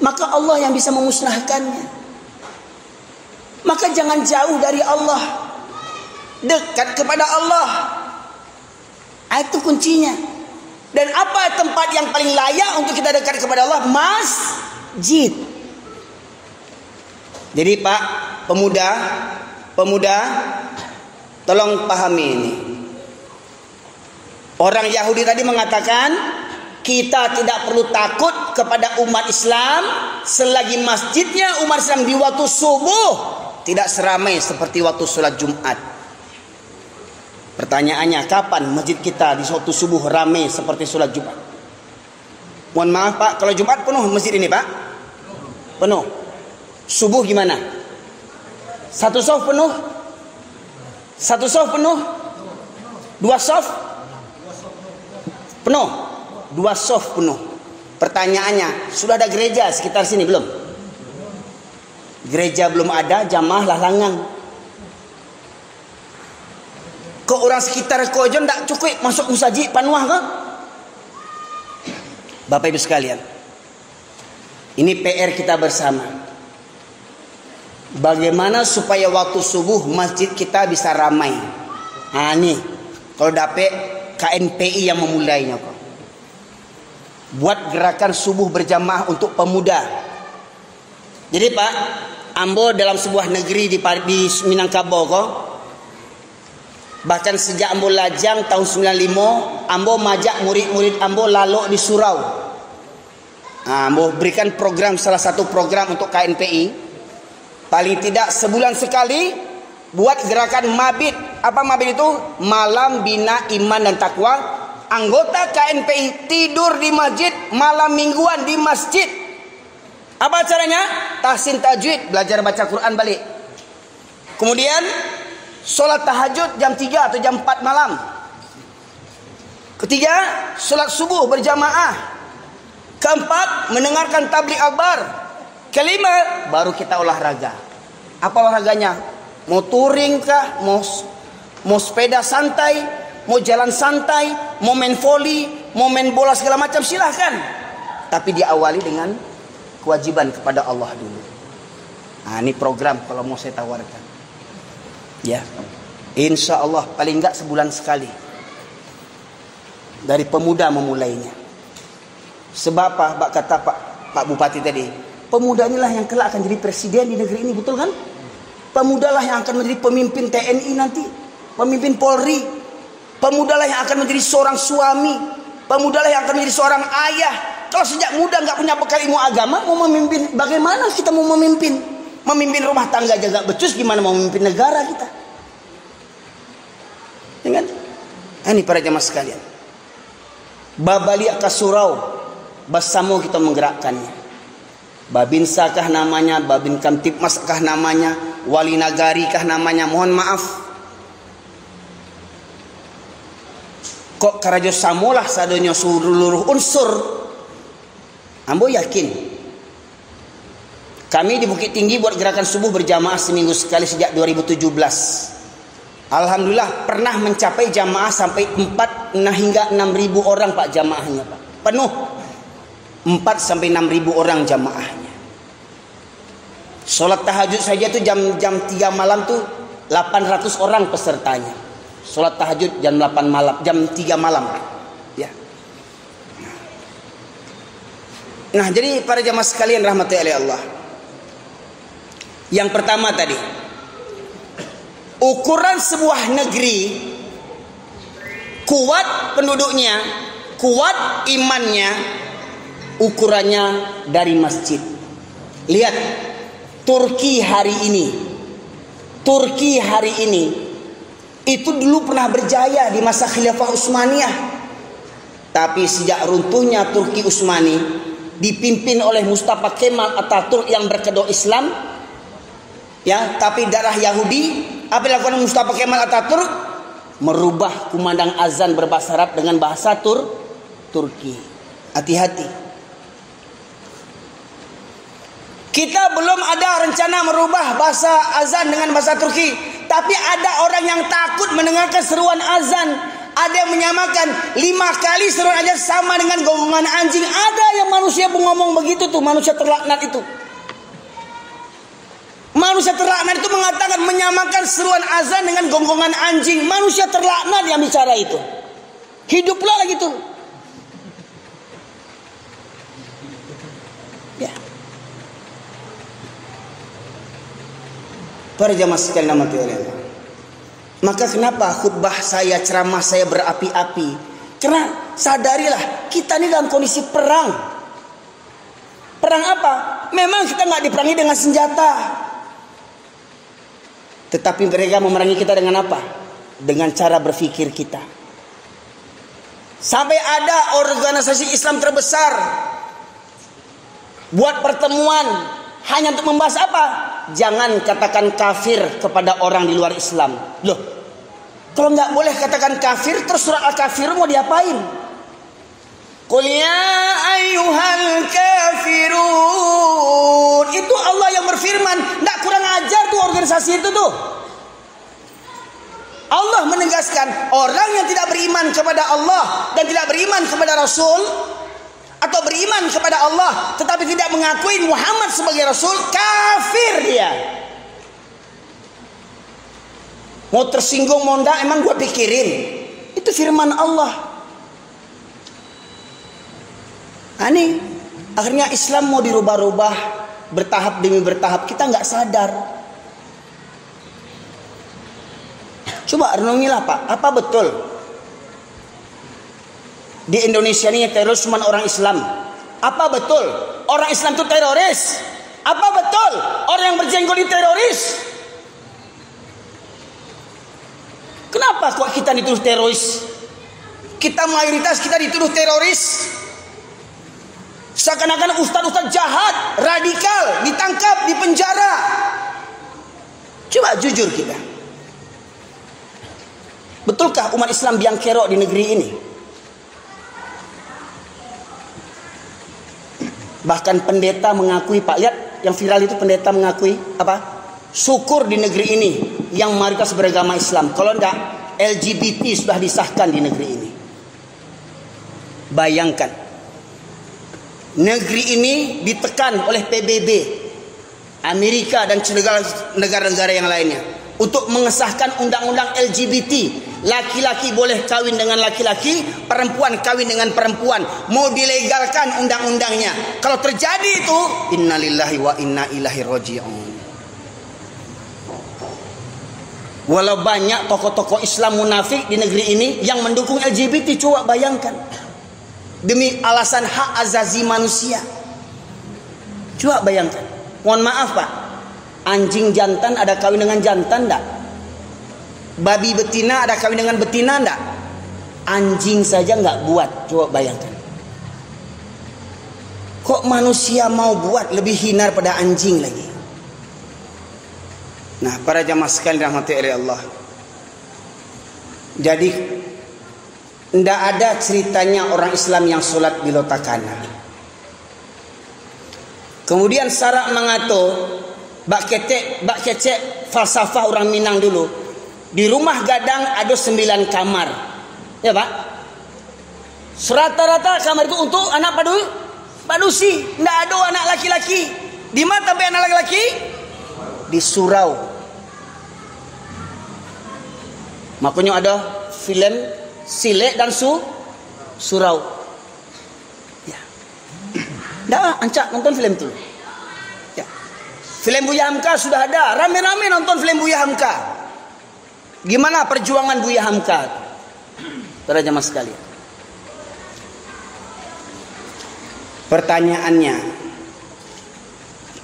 Maka Allah yang bisa memusnahkannya. Maka jangan jauh dari Allah, dekat kepada Allah. Itu kuncinya. Dan apa tempat yang paling layak untuk kita dekat kepada Allah? Masjid. Jadi Pak pemuda, tolong pahami ini. Orang Yahudi tadi mengatakan, kita tidak perlu takut kepada umat Islam selagi masjidnya umat Islam di waktu subuh tidak seramai seperti waktu sholat Jumat. Pertanyaannya, kapan masjid kita di waktu subuh ramai seperti sholat Jumat? Mohon maaf Pak, kalau Jumat penuh masjid ini Pak? Penuh. Subuh gimana? Satu sof penuh? Satu sof penuh? Dua sof? Penuh? Dua sof penuh. Pertanyaannya, sudah ada gereja sekitar sini belum? Gereja belum ada, jamaah lalangan. Kok orang sekitar kau aja ndak cukup masuk musajid panuah ke? Bapak Ibu sekalian, ini PR kita bersama. Bagaimana supaya waktu subuh masjid kita bisa ramai? Nah nih, kalau dapet KNPI yang memulainya kok. Buat gerakan subuh berjamaah untuk pemuda. Jadi Pak, Ambo dalam sebuah negeri di Minangkabau kok. Bahkan sejak Ambo lajang tahun 95, Ambo majak murid-murid Ambo lalu di surau. Nah, Ambo berikan program, salah satu program untuk KNPI. Paling tidak sebulan sekali buat gerakan mabit. Apa mabit itu? Malam Bina Iman dan Takwa. Anggota KNPI tidur di masjid, malam mingguan di masjid. Apa caranya? Tahsin tajwid, belajar baca Quran balik. Kemudian sholat tahajud jam 3 atau jam 4 malam. Ketiga, sholat subuh berjamaah. Keempat, mendengarkan tabligh akbar. Kelima, baru kita olahraga. Apa olahraganya? Mau touring kah? Mau sepeda santai? Mau jalan santai? Mau main volley? Mau main bola segala macam? Silahkan. Tapi diawali dengan kewajiban kepada Allah dulu. Nah, ini program kalau mau saya tawarkan. Ya, insya Allah paling enggak sebulan sekali. Dari pemuda memulainya. Sebab apa? Kata Pak Bupati tadi, pemuda inilah yang kelak akan jadi presiden di negeri ini, betul kan? Pemudalah yang akan menjadi pemimpin TNI nanti, pemimpin Polri. Pemudalah yang akan menjadi seorang suami. Pemudalah yang akan menjadi seorang ayah. Kalau sejak muda nggak punya bekal ilmu agama, mau memimpin, bagaimana kita mau memimpin? Memimpin rumah tangga jaga becus, gimana mau memimpin negara kita? Dengan ini para jamaah sekalian, Babaliak Kasurau bersama kita menggerakkannya. Babinsa kah namanya, Babin Kamtipmas kah namanya, Wali Nagari kah namanya, mohon maaf. Kok karajo samolah sadonya seluruh unsur. Ambo yakin kami di Bukit Tinggi buat gerakan subuh berjamaah seminggu sekali sejak 2017. Alhamdulillah pernah mencapai jamaah sampai 4 hingga 6.000 orang Pak jamaahnya Pak. Penuh 4 sampai 6.000 orang jamaahnya. Sholat tahajud saja tuh jam 3 malam tuh 800 orang pesertanya. Sholat tahajud jam 8 malam, jam 3 malam. Ya. Nah, jadi para jamaah sekalian rahmati oleh Allah. Yang pertama tadi, ukuran sebuah negeri kuat penduduknya, kuat imannya, ukurannya dari masjid. Lihat Turki hari ini itu dulu pernah berjaya di masa Khilafah Utsmaniyah. Tapi sejak runtuhnya Turki Utsmani dipimpin oleh Mustafa Kemal Atatürk yang berkedok Islam, ya, tapi darah Yahudi. Apa yang dilakukan Mustafa Kemal Atatürk? Merubah kumandang azan berbahasa Arab dengan bahasa Turki. Hati-hati. Kita belum ada rencana merubah bahasa azan dengan bahasa Turki, tapi ada orang yang takut mendengarkan seruan azan. Ada yang menyamakan 5 kali seruan azan sama dengan gonggongan anjing. Ada yang manusia ngomong begitu tuh, manusia terlaknat itu. Manusia terlaknat itu mengatakan menyamakan seruan azan dengan gonggongan anjing. Manusia terlaknat yang bicara itu. Hiduplah gitu. Para jamaah sekalian rahmati oleh Allah. Maka kenapa khutbah saya, ceramah saya berapi-api? Karena sadarilah kita ini dalam kondisi perang. Perang apa? Memang kita nggak diperangi dengan senjata. Tetapi mereka memerangi kita dengan apa? Dengan cara berpikir kita. Sampai ada organisasi Islam terbesar buat pertemuan hanya untuk membahas apa? Jangan katakan kafir kepada orang di luar Islam. Loh, kalau nggak boleh katakan kafir, terus surat Al-Kafir mau diapain? Qul ya ayyuhal kafirun. Itu Allah yang berfirman. Nggak kurang ajar tuh organisasi itu tuh. Allah menegaskan orang yang tidak beriman kepada Allah dan tidak beriman kepada Rasul, atau beriman kepada Allah tetapi tidak mengakui Muhammad sebagai Rasul, kafir dia. Mau tersinggung mau enggak, emang gua pikirin. Itu firman Allah. Ini akhirnya Islam mau dirubah-rubah bertahap demi bertahap, kita nggak sadar. Coba renungilah Pak, apa betul di Indonesia ini teroris cuma orang Islam? Apa betul orang Islam itu teroris? Apa betul orang yang berjenggot itu teroris? Kenapa kok kita dituduh teroris? Kita mayoritas kita dituduh teroris. Seakan-akan ustaz-ustaz jahat, radikal, ditangkap, dipenjara. Coba jujur kita. Betulkah umat Islam biang kerok di negeri ini? Bahkan pendeta mengakui, Pak, lihat yang viral itu, pendeta mengakui apa? Syukur di negeri ini yang mayoritas beragama Islam. Kalau enggak, LGBT sudah disahkan di negeri ini. Bayangkan, negeri ini ditekan oleh PBB, Amerika dan negara-negara yang lainnya untuk mengesahkan undang-undang LGBT. Laki-laki boleh kawin dengan laki-laki, perempuan kawin dengan perempuan. Mau dilegalkan undang-undangnya. Kalau terjadi itu, innalillahi wa inna ilaihi raji'un. Walau banyak tokoh-tokoh Islam munafik di negeri ini yang mendukung LGBT, coba bayangkan. Demi alasan hak azazi manusia. Coba bayangkan. Mohon maaf Pak, anjing jantan ada kawin dengan jantan enggak? Babi betina ada kawin dengan betina enggak? Anjing saja enggak buat. Coba bayangkan. Kok manusia mau buat, lebih hina pada anjing lagi? Nah, para jamaah sekalian rahmati oleh Allah. Jadi tidak ada ceritanya orang Islam yang sholat di lotakana. Kemudian Sarak mengato, bak kecek falsafah orang Minang dulu. Di rumah gadang ada 9 kamar. Ya Pak? Serata-rata kamar itu untuk anak padusi. Tidak ada anak laki-laki. Di mana tapi anak laki-laki? Di surau. Makanya ada film Silek dan Surau. Ya. Dah ancak nonton film itu. Ya. Film Buya Hamka sudah ada. Rame-rame nonton film Buya Hamka. Gimana perjuangan Buya Hamka? Para jamaah sekalian. Pertanyaannya,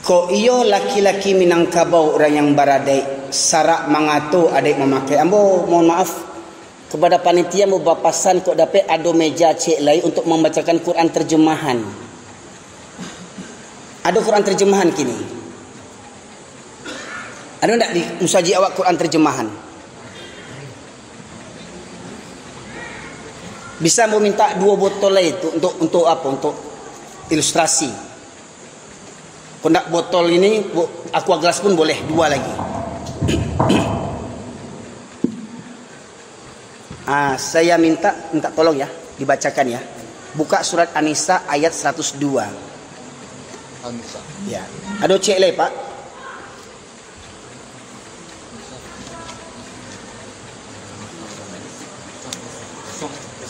kok iyo laki-laki Minangkabau orang yang baradai Sarak mengatur adik memakai ambo, mohon maaf kepada panitia mau bapasan kok dapat ada meja cek lain untuk membacakan Quran terjemahan. Ada Quran terjemahan kini? Ada enggak di musaji awak Quran terjemahan? Bisa mau minta 2 botol lah itu untuk apa? Untuk ilustrasi. Kalau botol ini aqua gelas pun boleh 2 lagi. Saya minta tolong ya dibacakan ya. Buka surat An-Nisa ayat 102. An-Nisa. Ya. Ada cek leh Pak.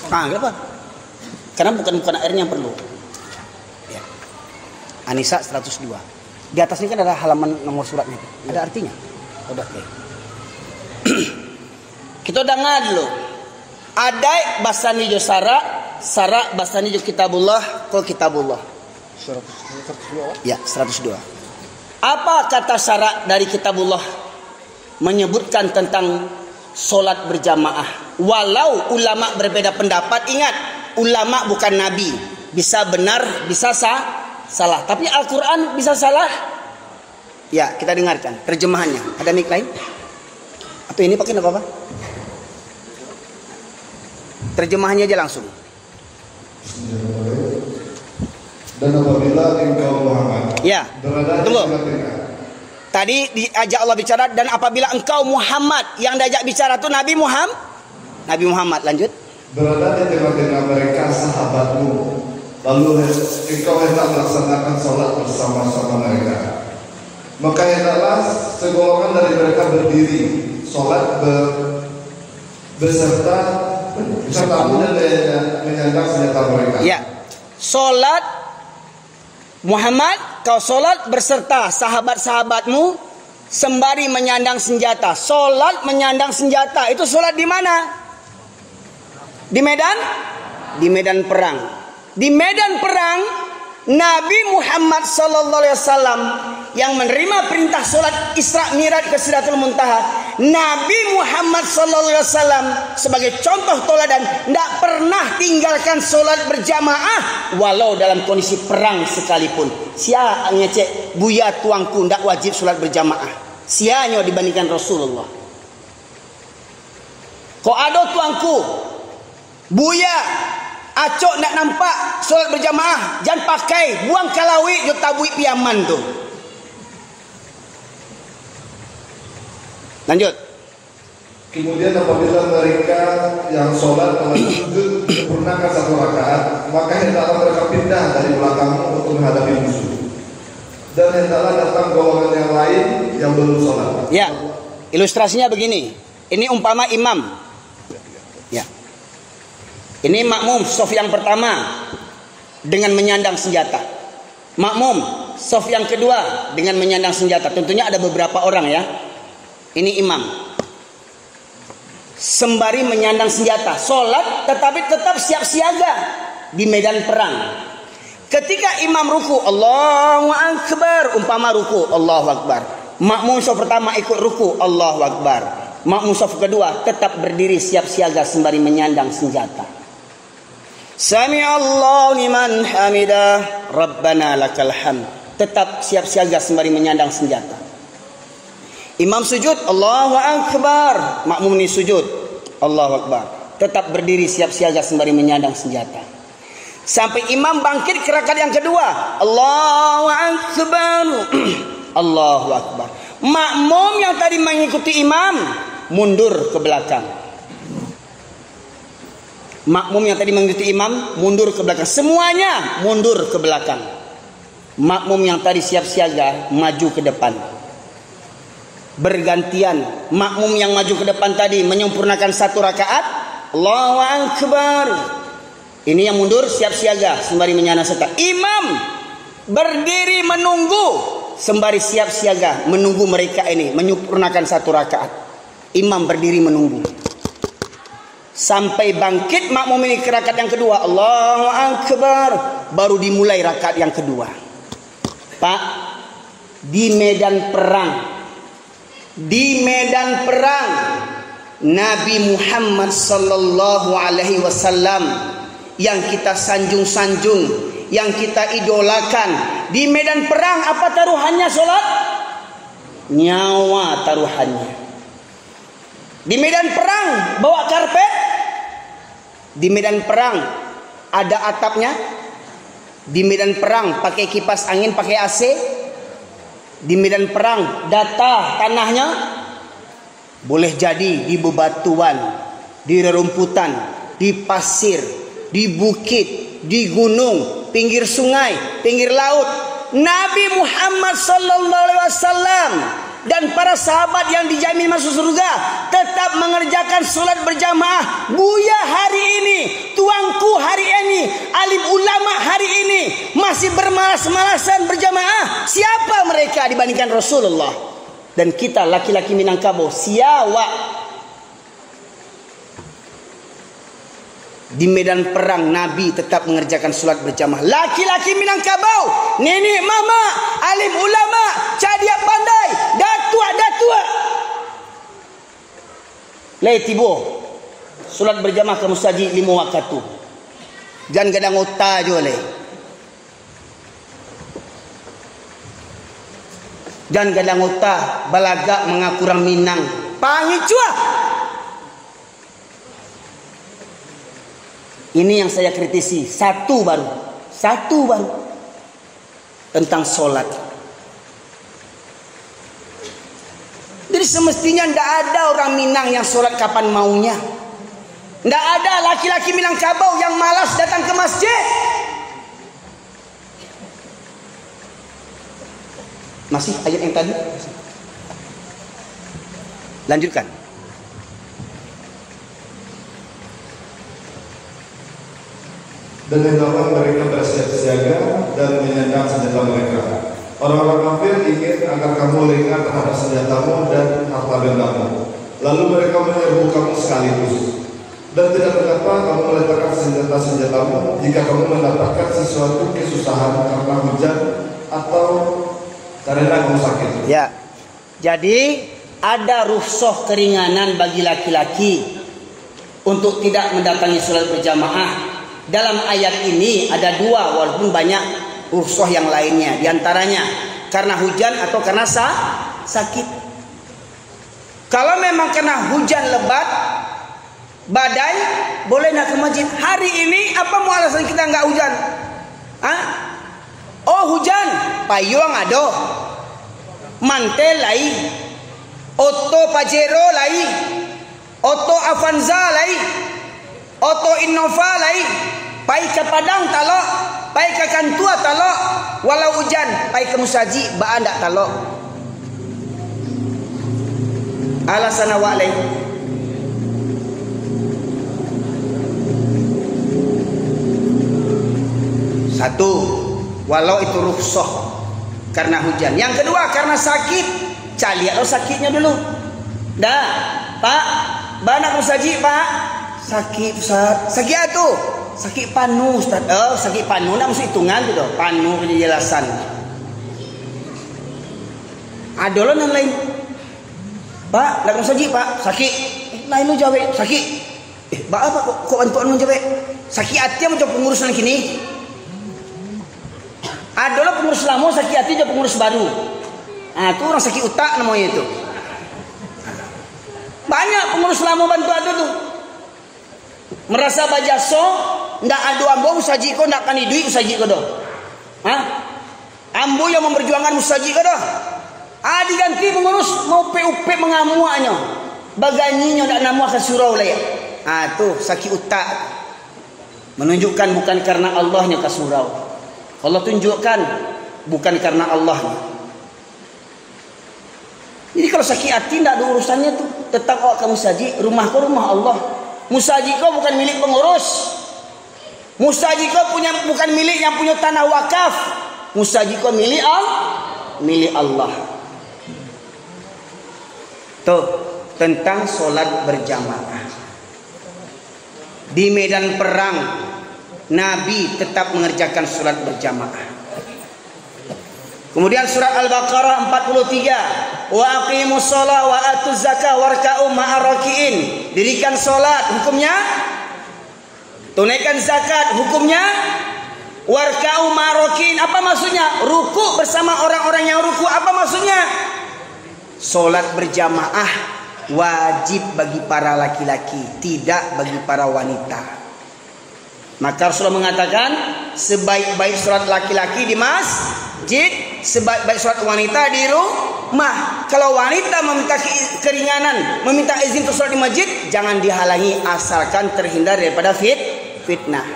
Kenapa? Karena bukan airnya yang perlu. Ya. An-Nisa 102. Di atas ini kan ada halaman nomor suratnya. Ada artinya. Udah okay. Kita udah ngadlo. Ada basani jo sara basani jo kitabullah, ko kitabullah. 102. Ya, 102. Apa kata syarat dari kitabullah? Menyebutkan tentang solat berjamaah. Walau ulama berbeda pendapat, ingat, ulama bukan nabi. Bisa benar, bisa salah. Tapi Al-Quran bisa salah. Ya, kita dengarkan terjemahannya. Ada mic lain? Apa ini pakai apa? Terjemahannya aja langsung. Dan apabila engkau Muhammad berada di tengah-tengah. Tadi diajak Allah bicara, dan apabila engkau Muhammad, yang diajak bicara itu Nabi Muhammad. Lanjut. Berada di tengah-tengah mereka sahabatmu, lalu engkau hendak melaksanakan sholat bersama-sama mereka. Maka hendaklah segolongan dari mereka berdiri sholat besertamu dan menyandang senjata mereka. Ya, sholat Muhammad, kau solat beserta sahabat-sahabatmu sembari menyandang senjata. Solat menyandang senjata itu solat di mana? Di medan perang. Di medan perang Nabi Muhammad sallallahu alaihi wasallam yang menerima perintah solat Isra Mi'raj ke Sidratul Muntaha. Nabi Muhammad sallallahu alaihi wasallam sebagai contoh teladan tidak pernah tinggalkan solat berjamaah walau dalam kondisi perang sekalipun. Sia ngecek buya tuangku tidak wajib solat berjamaah. Sianya dibandingkan Rasulullah. Kok ada tuangku buya acok nak nampak solat berjamaah, jangan pakai buang kalawi jo tabui piaman tu. Lanjut. Kemudian apabila mereka yang sholat telah sujud sempurnakan satu rakaat, maka hendaklah mereka pindah dari belakangmu untuk menghadapi musuh. Dan hendaklah datang golongan yang lain yang belum sholat. Ya, ilustrasinya begini. Ini umpama imam. Ya. Ini makmum saf yang pertama dengan menyandang senjata. Makmum saf yang kedua dengan menyandang senjata. Tentunya ada beberapa orang ya. Ini imam. Sembari menyandang senjata, sholat tetapi tetap siap siaga di medan perang. Ketika imam ruku, Allahu Akbar, umpama ruku, Allahu Akbar. Makmum saf pertama ikut ruku, Allahu Akbar. Makmum saf kedua tetap berdiri siap siaga sembari menyandang senjata. Sami Allahu liman hamidah, Rabbana lakal hamd. Tetap siap siaga sembari menyandang senjata. Imam sujud, Allahu Akbar. Makmum ni sujud, Allahu Akbar. Tetap berdiri siap siaga sembari menyandang senjata. Sampai imam bangkit ke rakaat yang kedua, Allahu Akbar. Allahu Akbar. Makmum yang tadi mengikuti imam mundur ke belakang. Makmum yang tadi mengikuti imam mundur ke belakang. Semuanya mundur ke belakang. Makmum yang tadi siap siaga maju ke depan. Bergantian. Makmum yang maju ke depan tadi menyempurnakan satu rakaat, Allahu Akbar. Ini yang mundur siap siaga sembari menyandang senjata. Imam berdiri menunggu sembari siap siaga menunggu mereka ini menyempurnakan satu rakaat. Imam berdiri menunggu sampai bangkit makmum ini ke rakaat yang kedua, Allahu Akbar, baru dimulai rakaat yang kedua. Pak, di medan perang Nabi Muhammad sallallahu alaihi wasallam yang kita sanjung-sanjung, yang kita idolakan, di medan perang apa taruhannya sholat? Nyawa taruhannya. Di medan perang bawa karpet. Di medan perang ada atapnya. Di medan perang pakai kipas angin, pakai AC. Di medan perang data tanahnya boleh jadi di bebatuan, di rerumputan, di pasir, di bukit, di gunung, pinggir sungai, pinggir laut. Nabi Muhammad sallallahu alaihi wasallam dan para sahabat yang dijamin masuk surga tetap mengerjakan sholat berjamaah. Buya hari ini, tuangku hari ini, alim ulama hari ini masih bermalas-malasan berjamaah. Siapa mereka dibandingkan Rasulullah? Dan kita laki-laki Minangkabau siawa di medan perang Nabi tetap mengerjakan solat berjamaah. Laki-laki Minangkabau, nenek mama, alim ulama, cadia pandai, datua lei tibo solat berjamaah ke masjid 5 waktu. Jangan gadang otak je lei. Jangan gadang otak balagak mengaku orang Minang. Panggil cuah. Ini yang saya kritisi. Satu baru tentang solat. Jadi semestinya tidak ada orang Minang yang solat kapan maunya. Tidak ada laki-laki Minangkabau yang malas datang ke masjid. Masih ayat yang tadi? Lanjutkan. Dan hendaklah mereka bersiap-siaga dan menyandang senjata mereka. Orang-orang kafir ingin agar kamu lengah terhadap senjatamu dan harta bendamu. Lalu mereka menyerbu kamu sekaligus. Dan tidak mengapa kamu meletakkan senjata-senjatamu jika kamu mendapatkan sesuatu kesusahan karena hujan atau karena kamu sakit. Ya. Jadi ada rukhsah keringanan bagi laki-laki untuk tidak mendatangi salat berjamaah. Dalam ayat ini ada 2 walaupun banyak rukhsah yang lainnya. Di antaranya karena hujan atau karena sakit. Kalau memang kena hujan lebat, badai, boleh nak ke masjid. Hari ini apa mau alasan kita enggak hujan? Oh hujan, payung ada, mantel lain, Auto Pajero lain, Auto Avanza lain, Auto Innova lain, pai ke Padang talok, pai ke Kantua talok, walau hujan, pai ke Musaji, baan tak talok. Alasan awak lain. Satu, walau itu rukhsah karena hujan. Yang kedua karena sakit. Caliak lo sakitnya dulu. Dah, Pak, banak musaji Pak. Sakit Ustaz. Sakit apa? Sakit panu Ustaz. Sakit panu nak mesti hitungan tu doh. Panu penjelasan. Ada lo yang lain. Pak, nak musaji Pak. Sakit. Lain lo jawab sakit. Pak apa kok bantuan lo jawab? Sakit hati macam pengurusan kini. Adalah pengurus lama sakit hati jadi pengurus baru. Itu orang sakit otak namanya itu. Banyak pengurus lama bantu ada tu. Merasa bajaso, ndak adu ambo musaji ko ndak kani duit musaji ko doh. Ambo yang memperjuangkan musaji ko doh. Diganti pengurus mau PUP mengamuaknya. Baganyinya ndak namu ke surau lah ya. Tu sakit otak. Menunjukkan bukan karena Allahnya ke surau. Allah tunjukkan bukan karena Allah. Jadi kalau sakit hati tidak ada urusannya tuh. Tetap awak ke musaji. Rumah kau rumah Allah. Musaji kau bukan milik pengurus. Musaji kau bukan milik yang punya tanah wakaf. Musaji kau milik Allah. Tuh tentang solat berjamaah. Di medan perang Nabi tetap mengerjakan solat berjamaah. Kemudian surat Al-Baqarah 43, wa aqimus shalah wa atuz zakah warka'u ma'ar raki'in. Dirikan solat, hukumnya tunaikan zakat, hukumnya warka'u ma'ar raki'in. Apa maksudnya? Ruku bersama orang-orang yang ruku. Apa maksudnya? Solat berjamaah wajib bagi para laki-laki, tidak bagi para wanita. Maka Rasulullah mengatakan sebaik-baik sholat laki-laki di masjid, sebaik-baik sholat wanita di rumah. Kalau wanita meminta keringanan, meminta izin untuk sholat di masjid, jangan dihalangi asalkan terhindar daripada fitnah.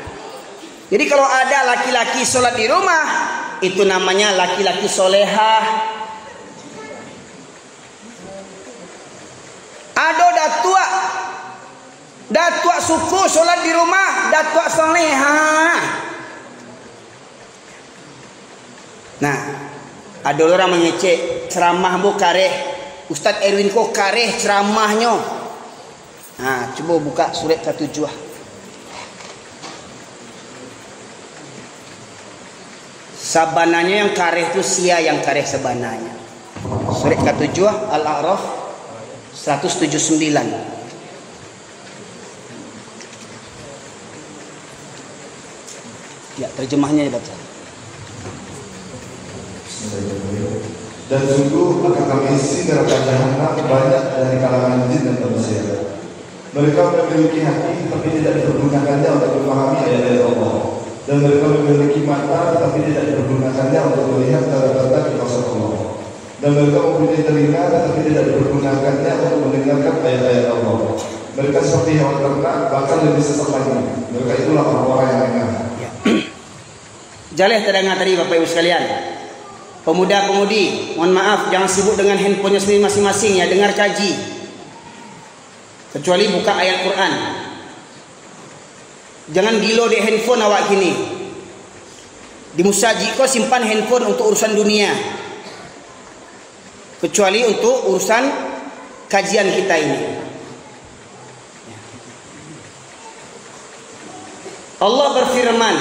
Jadi kalau ada laki-laki sholat di rumah, itu namanya laki-laki solehah. Ada datua suku sholat di rumah, datua solehah. Nah, ada orang mengecek ceramah bu kareh Ustaz Erwin ko kareh ceramahnya. Cuba buka surat ke-7. Sabananya yang kareh itu sia yang kareh sabananya. Surat ke-7 Al-A'raf 179. Ya, terjemahnya ya baca. Dan sungguh akan kami isi neraka jahanam banyak dari kalangan jin dan manusia. Mereka memiliki hati tapi tidak dipergunakannya untuk memahami ayat-ayat Allah. Dan mereka memiliki mata tapi tidak dipergunakannya untuk melihat tanda-tanda kekuasaan Allah. Dan mereka mempunyai telinga tapi tidak dipergunakannya untuk mendengarkan ayat-ayat Allah. Mereka seperti hewan ternak, bahkan lebih sesat lagi. Mereka itulah orang-orang yang lengah. Jaleh terdengar tadi Bapak Ibu sekalian. Pemuda-pemudi, mohon maaf, jangan sibuk dengan handphonenya sendiri masing-masing ya, dengar kaji. Kecuali buka ayat Quran. Jangan gilo di handphone awak kini. Di musaji kau simpan handphone untuk urusan dunia. Kecuali untuk urusan kajian kita ini. Allah berfirman,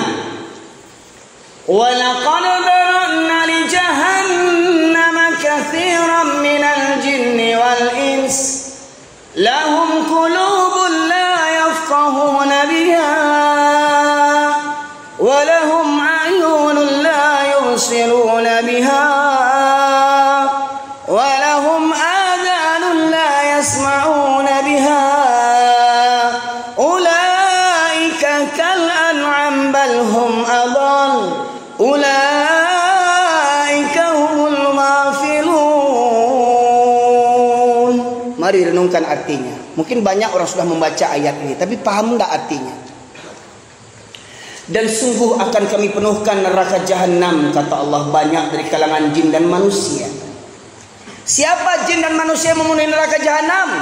وَلَقَدْ ذَرَأْنَا لِجَهَنَّمَ كَثِيرًا مِنَ الْجِنِّ وَالْإِنسِ لَهُمْ قُلُوبٌ لَا يَفْقَهُونَ بِهَا وَلَهُمْ أَعْيُنٌ لَا يُبْصِرُونَ بِهَا وَلَهُمْ آذَانٌ لَا يَسْمَعُونَ بِهَا أُولَئِكَ كَالْأَنْعَامِ بَلْ هُمْ أَضَلُّ Ulaika humul ghafilun. Mari renungkan artinya. Mungkin banyak orang sudah membaca ayat ini, tapi paham tak artinya? Dan sungguh akan kami penuhkan neraka jahanam, kata Allah, banyak dari kalangan jin dan manusia. Siapa jin dan manusia yang memenuhi neraka jahanam?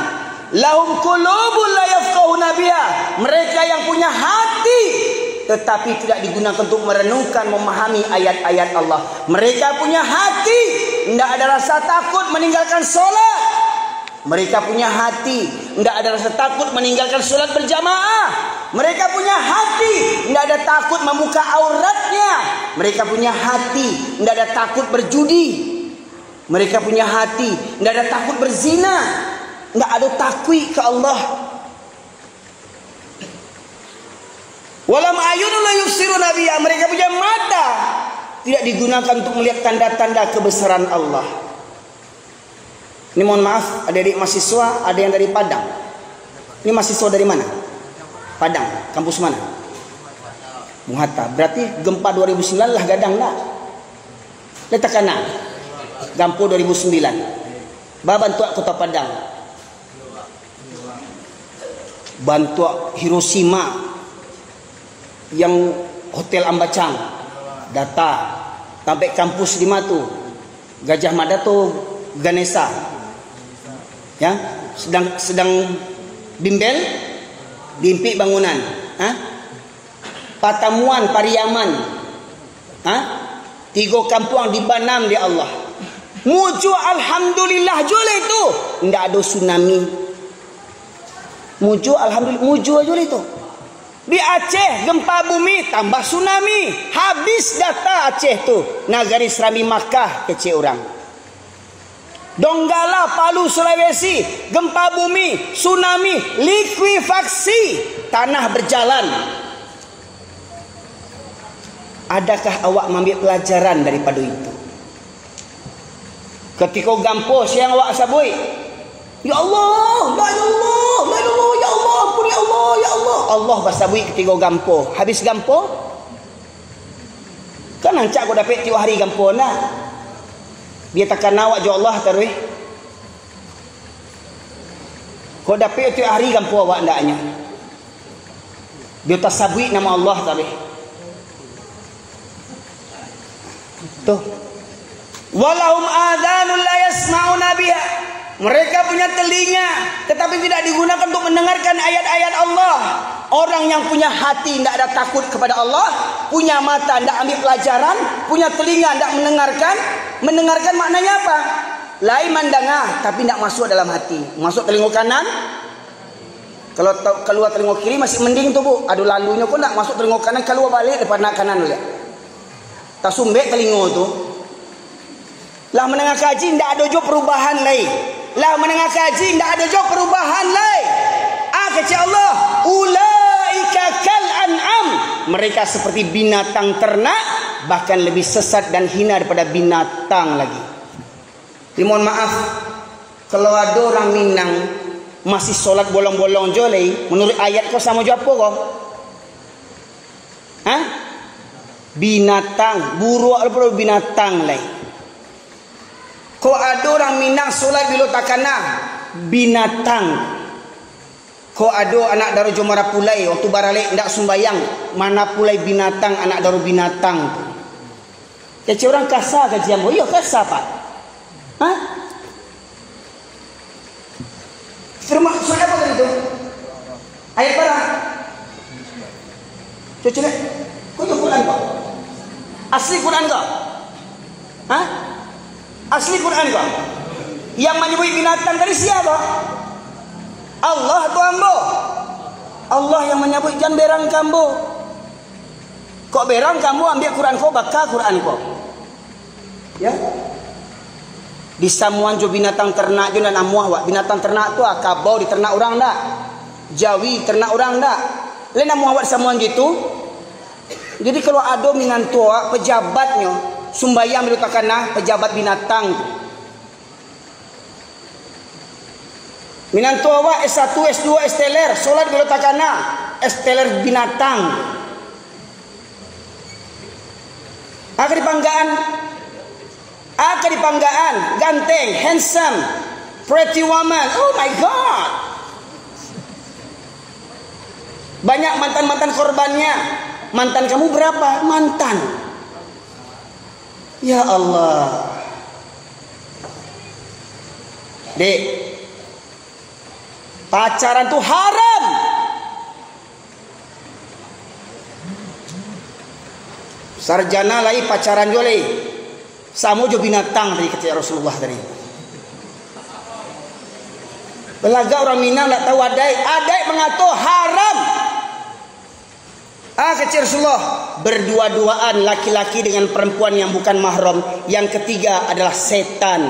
Lahum qulubun la yafqahuna biha. Mereka yang punya hati tetapi tidak digunakan untuk merenungkan, memahami ayat-ayat Allah. Mereka punya hati, tidak ada rasa takut meninggalkan solat. Mereka punya hati, tidak ada rasa takut meninggalkan solat berjamaah. Mereka punya hati, tidak ada takut membuka auratnya. Mereka punya hati, tidak ada takut berjudi. Mereka punya hati, tidak ada takut berzina. Tidak ada takwi ke Allah. Walam ayunul la yubsiruna biha. Mereka punya mata, tidak digunakan untuk melihat tanda-tanda kebesaran Allah. Ini mohon maaf, adik-adik mahasiswa, ada yang dari Padang. Ini mahasiswa dari mana? Padang, kampus mana? Bung Hatta. Berarti gempa 2009 lah gadang nak. Letakkan nak. Gampo 2009. Bantu kota Padang. Bantu Hiroshima. Yang Hotel Ambacang data sampai kampus di Matu Gajah Mada tu Ganesha ya sedang bimbel diimpi bangunan Patamuan Pariaman 3 kampung dibanam di Allah muju alhamdulillah jule itu ndak ada tsunami muju alhamdulillah muju jule itu. Di Aceh gempa bumi tambah tsunami. Habis data Aceh tu. Nagari Serami Makkah kecil orang. Donggala Palu Sulawesi gempa bumi, tsunami, likuifaksi, tanah berjalan. Adakah awak mengambil pelajaran daripada itu? Ketika gampo siang awak sabui, ya Allah, la ilallah, la ilallah, ya Allah, ampun ya Allah, ya Allah. Allah basabui ketika gampo. Habis gampo, kan ancak kau dapat tiap hari gampo nak. Dia takkan awak jo Allah taruh. Kau dapat tiap hari gampo awak ndaknya. Dia tasabui nama Allah taruh. Tuh. Walahum adhanul la yasma'una biha. Mereka punya telinga tetapi tidak digunakan untuk mendengarkan ayat-ayat Allah. Orang yang punya hati tidak ada takut kepada Allah, punya mata tidak ambil pelajaran, punya telinga tidak mendengarkan. Mendengarkan maknanya apa? lain mandangah tapi tidak masuk dalam hati. Masuk telinga kanan. Kalau keluar telinga kiri masih mending tu bu. Aduh lalunya pun tak masuk telinga kanan, keluar balik depan nak kanan boleh. Tak sumbek telinga tu. Lah menengah kaji tidak ada jo perubahan lain. Lah menengah kaji tidak ada jo perubahan lain. Kata Allah, ulaika kal an'am. Mereka seperti binatang ternak, bahkan lebih sesat dan hina daripada binatang lagi. Mohon maaf, kalau ada orang Minang masih solat bolong-bolong jolai, menurut ayat kau sama jo apa kau? Hah? Binatang, buruk atau binatang lain. Kau ada orang Minang solat bila takana, binatang. Kau ada anak daru Jomara Pulai waktu baralik ndak sembayang, mana pulai binatang anak daru binatang tu. Kecil orang kasar ke jambo? Yo kasar pak. Hah? Firman surah apa tadi tu? Ayat berapa? Cuci ni. Kau tu Quran kau? Asli Quran kau? Hah? Asli Quran kau? Yang menyebut binatang tadi siapa? Allah tu ambo. Allah yang menyebut jangan berang kamu. Kok berang kamu ambil Quran kau, bakal Quran kau. Ya. Di samuan jo binatang ternak jo dan amuah wak. Binatang ternak tu kabau di ternak orang dak. Jawi ternak orang dak. Lain amuah wak samuan gitu. Jadi kalau ada minantu pejabatnya sumbayang diletakkan pejabat binatang tu. Minantu awak S1, S2, S-teler, solat bila takana, S-teler binatang. Akan dipanggaan, ganteng, handsome, pretty woman. Oh my God. Banyak mantan-mantan korbannya. Mantan kamu berapa? Mantan. Ya Allah. Dek, pacaran tu haram. Sarjana lagi pacaran joleh. Samu jo binatang dari kata Rasulullah tadi. Belaga orang Minang tak tahu adai. Adai mengatur haram. Kata Rasulullah, berdua-duaan laki-laki dengan perempuan yang bukan mahram. Yang ketiga adalah setan.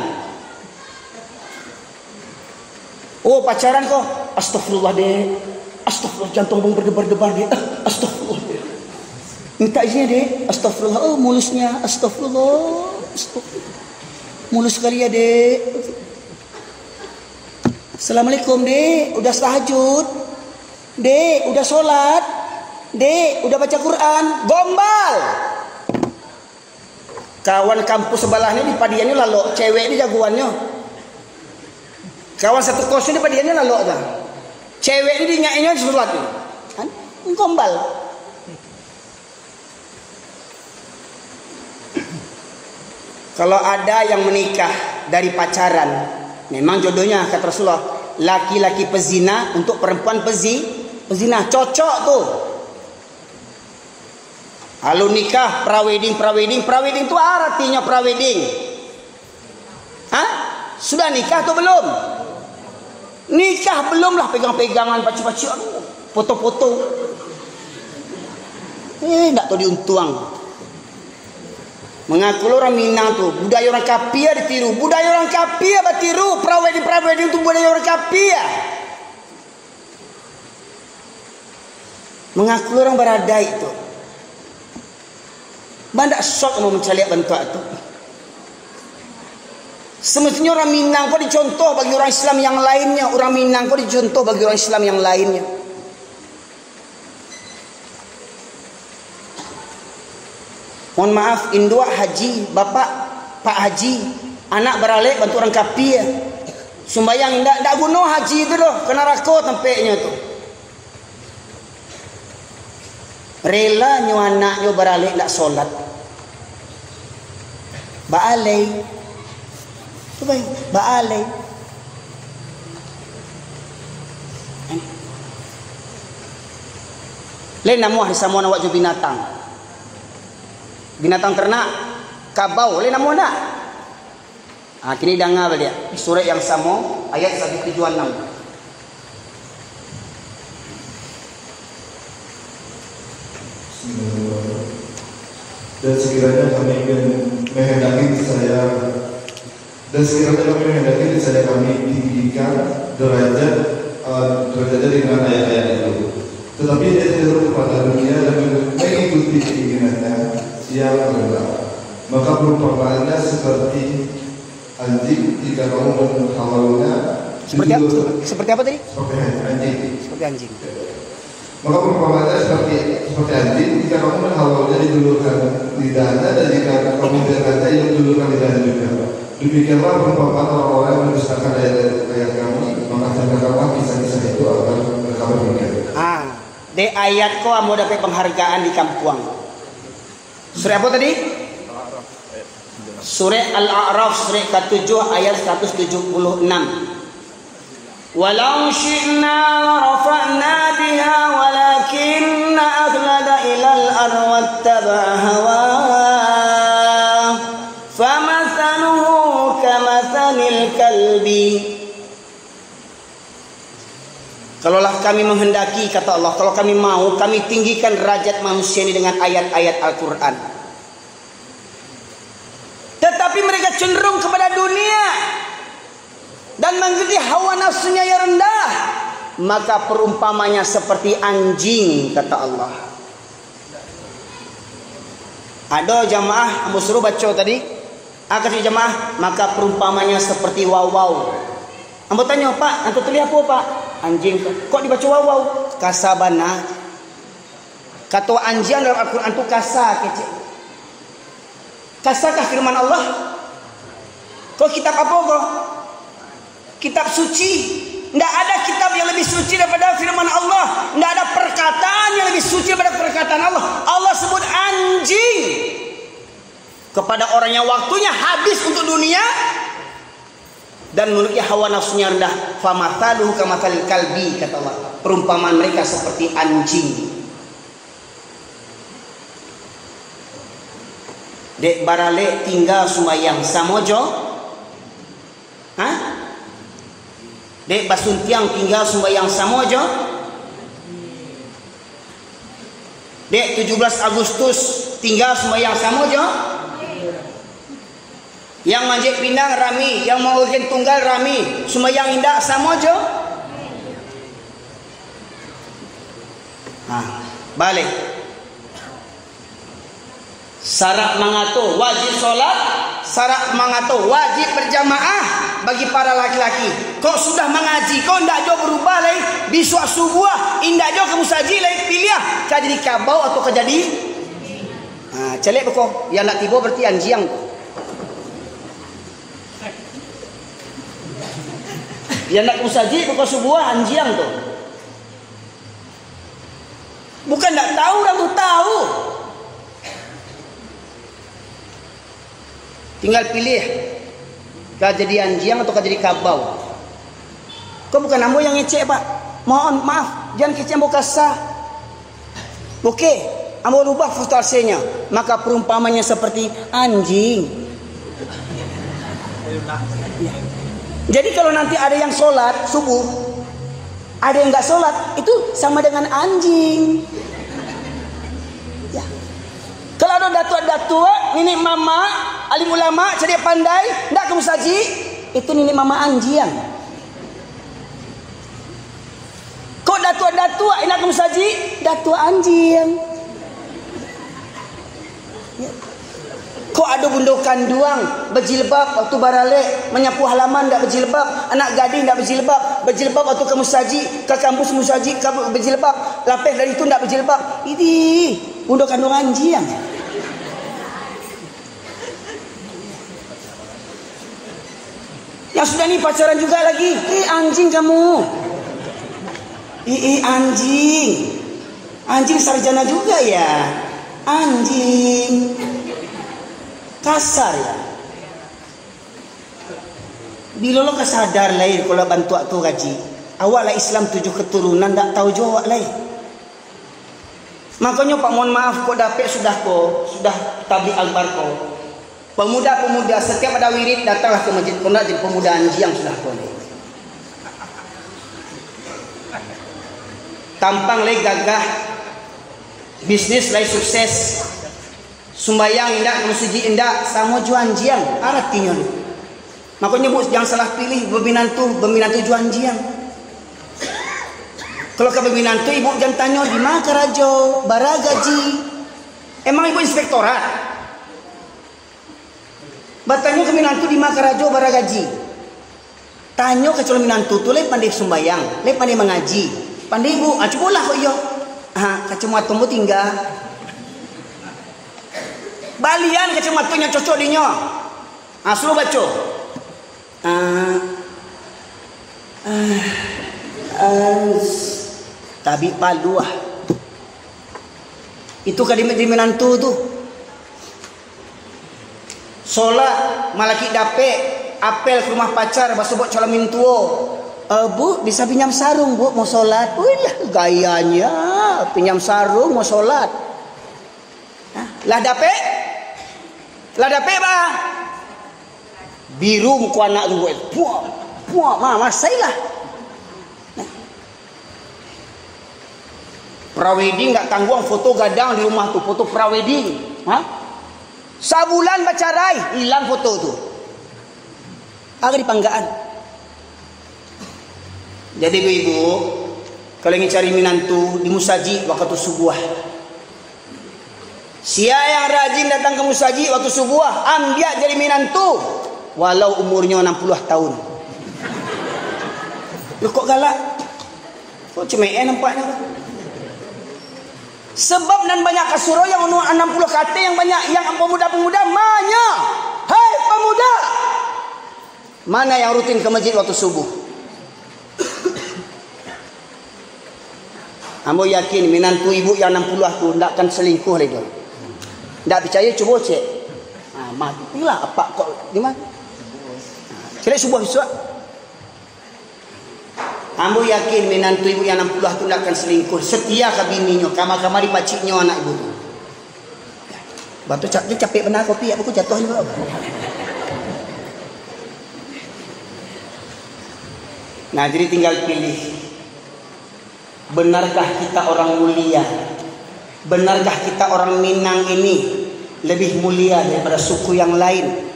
Oh pacaran kau, astagfirullah dek, astagfirullah jantung bung berdebar-debar dek, astagfirullah dek. Minta izin dek, astagfirullah, oh mulusnya, astagfirullah, mulus sekali ya dek. Assalamualaikum dek, udah tahajud, dek, udah solat, dek, udah baca Quran, gombal. Kawan kampus sebelahnya di padiannya lalu, cewek di jagoannya. Kawan satu kos ini padiannya lalu dah. Cewek ini nyainya sesuatu. Kan? Gombal. Kalau ada yang menikah dari pacaran, memang jodohnya kata Rasulullah, laki-laki pezina untuk perempuan pezina, cocok tuh. Lalu nikah, prawedding itu artinya prawedding. Hah? Sudah nikah atau belum? Nikah belum lah, pegang-pegangan pacu-pacu, foto-foto. Tak tahu diuntuang. Mengaku orang Minang tu budaya orang Kapia ditiru, budaya orang Kapia batiru, prawedding itu budaya orang Kapia. Mengaku orang Baradai itu. Bandak sok mau mencari bantuan itu. Semestinya orang Minang kau dicontoh bagi orang Islam yang lainnya. Orang Minang kau dicontoh bagi orang Islam yang lainnya. Mohon maaf, induk haji, bapak Pak Haji, anak beralik bantu orang Kapia. Sumbayang ndak guna haji itu doh, kena rako tempeknya tu. Rela nyo anak nyo beralik ndak solat. Baalai. Baalai. Lain namu hari samuan awak jo binatang. Binatang ternak, kabau, lain namu nak. Kini dengar dia surat yang sama ayat 176. Dan sekiranya kami menghendaki saya kami tinggikan derajatnya dengan ayat-ayat itu. Tetapi dia cenderung kepada dunia dan mengikuti keinginannya yang rendah. Maka perumpamaannya seperti anjing jika kamu menghalalnya. Seperti apa tadi? Seperti anjing. Seperti anjing. Maka perumpamaannya seperti anjing jika kamu menghalalnya dijulurkan lidahnya dan jika kamu biarkannya ia menjulurkan lidahnya juga. Demikianlah perumpamaan orang-orang yang mendustakan ayat kami, maka dengarkanlah kisah-kisah itu agar mereka berpikir. De ayat ko amo dapat penghargaan di Kampuang. Surah apa tadi? Surah Al-A'raf surah ke-7 ayat 176. Walau syi'na larafa'na biha walakinna aghlada ilal ardi wattaba'a hawa famathaluhu kamathalil kalbi. Kalaulah kami menghendaki, kata Allah, kalau kami mau, kami tinggikan derajat manusia ini dengan ayat-ayat Al-Quran. Tetapi mereka cenderung kepada dunia dan mengikuti hawa nafsunya yang rendah. Maka perumpamanya seperti anjing, kata Allah. Ada jamaah, Abu suruh baca tadi. Kata jamaah, maka perumpamanya seperti wawau. Ambo tanya, Pak, antu tulis apa, Pak? Anjing. Kok dibaca wawau? Kasabana. Kata anjing dalam Al-Quran itu kasa, kecil. Kasakah firman Allah? Kok kitab apa kok? Kitab suci. Tidak ada kitab yang lebih suci daripada firman Allah. Tidak ada perkataan yang lebih suci daripada perkataan Allah. Allah sebut anjing kepada orang yang waktunya habis untuk dunia dan memiliki hawa nafsunya rendah. Famathaluhu kamathalil kalbi, kata Allah. Perumpamaan mereka seperti anjing. Dek barale tinggal sumayang samojo. Dek basuntiang tinggal sumayang samojo. Dek 17 Agustus tinggal sumayang samojo. Yang manjek pinang rami, yang mau urgen tunggal rami, sumayang indah samojo. Balik. Syarat mangato wajib sholat, syarat mangato wajib berjamaah bagi para laki-laki. Kok sudah mengaji, kok ndak jo berubah lagi biswa subuh, indak jo kamu saji lagi pilih kah jadi kabau atau kah jadi celek kok yang nak tiba berarti anjiang. Yang nak kamu saji pokok subuh anjiang tuh. Bukan ndak tahu, kamu tahu. Tinggal pilih kah jadi anjing atau kah jadi kabau. Kok bukan ambo yang ngecek, Pak? Mohon maaf, jangan kecek ambo kasar. Oke, ambo rubah frustrasinya. Maka perumpamannya seperti anjing. Jadi kalau nanti ada yang sholat subuh, ada yang nggak sholat, itu sama dengan anjing. Kalau ada datua-datua, nenek mama, alim ulama, cerdik pandai, ndak kamu saji, itu nenek mama anjian. Kok datua-datua, enak kamu saji, datua anjian. Kok ada bundo kanduang, berjilbab waktu barale, menyapu halaman ndak berjilbab, anak gading ndak berjilbab waktu kamu saji, ke kampus kamu saji, kamu berjilbab, lapeh dari itu ndak berjilbab. Ini bundo kandung anjian. Yang sudah nih pacaran juga lagi. Anjing kamu. Anjing. Anjing sarjana juga ya. Anjing. Kasar ya. Bila lo kesadar lain kalau bantu tu gaji. Awak lah Islam 7 keturunan tak tahu jawab lain. Makanya Pak mohon maaf kok dapat sudah tablik albar kok. Pemuda-pemuda setiap ada wirid datanglah ke masjid Pondok jadi pemuda Anjiang sudah boleh. Tampang lagi gagah, bisnis lagi sukses, sumbayang indah, musuji indah, sama juan jiang, artinya. Makanya bu jangan salah pilih beminantu juan jiang. Kalau ke beminantu ibu jangan tanya di mana kerajo, bara gaji. Emang ibu inspektorat? Bertanya ke minantu di mana kerajo, bara gaji. Tanya ke calon minantu tu le pandai sumbayang, le pandai mengaji. Pandai ibu, cobalah kok iyo. Kacamata mu tinggal. Balian kacamatunya cocok dinyo. Suruh baca. Tabi palu Itu kadimat di menantu tu. Solat malaki dape, apel ke rumah pacar, basubok calon mintuo. Bu bisa pinjam sarung bu mau sholat. Wih lah gayanya pinjam sarung mau sholat. Lah dape bah biru muka anak tu puak mama saya lah. Prawedding nggak tanggung foto gadang di rumah tu, foto prawedding. Sabulan bacarai hilang foto tu. Agak di panggaan. Jadi ibu, kalau ingin cari minantu di musaji waktu subuh. Sia yang rajin datang ke musaji waktu subuh, ambil jadi minantu walau umurnya 60 tahun. Lu kok galak? Kok cemee nampaknya? Sebab dan banyak kasuro yang 60 kata yang banyak yang pemuda-pemuda mana? Hai pemuda, mana yang rutin ke masjid waktu subuh? Ambo yakin minantu ibu yang 60 tu tidak akan selingkuh lagi. Tak percaya cuba cek. Matilah apa kok di mana? Cek subuh besok. Ambo yakin minantu ibu yang 60 tu tidak akan selingkuh. Setia ke bininya, kamar-kamar di paciknya anak ibu tu. Batu dia capek benar kopi, aku jatuh juga. Nah, jadi tinggal pilih. Benarkah kita orang mulia? Benarkah kita orang Minang ini lebih mulia daripada suku yang lain?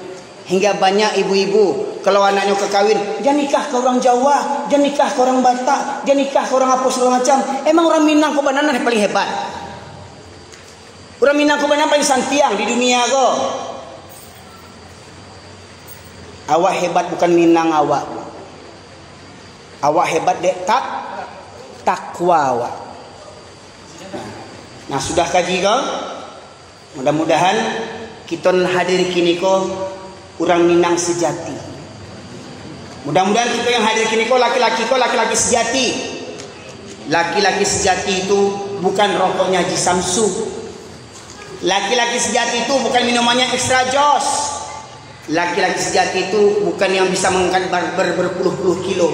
Hingga banyak ibu-ibu kalau anaknya kekawin, jangan nikah ke orang Jawa, jangan nikah ke orang Batak, jangan nikah ke orang apa segala macam. Emang orang Minang kebenaran yang paling hebat? Orang Minang kebenaran paling santiang di dunia kok. Awak hebat bukan Minang awak. Awak hebat dek takwa awak. Nah sudah kaji kau. Mudah-mudahan kita hadir kini kau orang Minang sejati. Mudah-mudahan kita yang hadir kini kau laki-laki sejati. Laki-laki sejati itu bukan rokoknya Haji Samsu. Laki-laki sejati itu bukan minumannya Extra Jos. Laki-laki sejati itu bukan yang bisa mengangkat berpuluh-puluh kilo.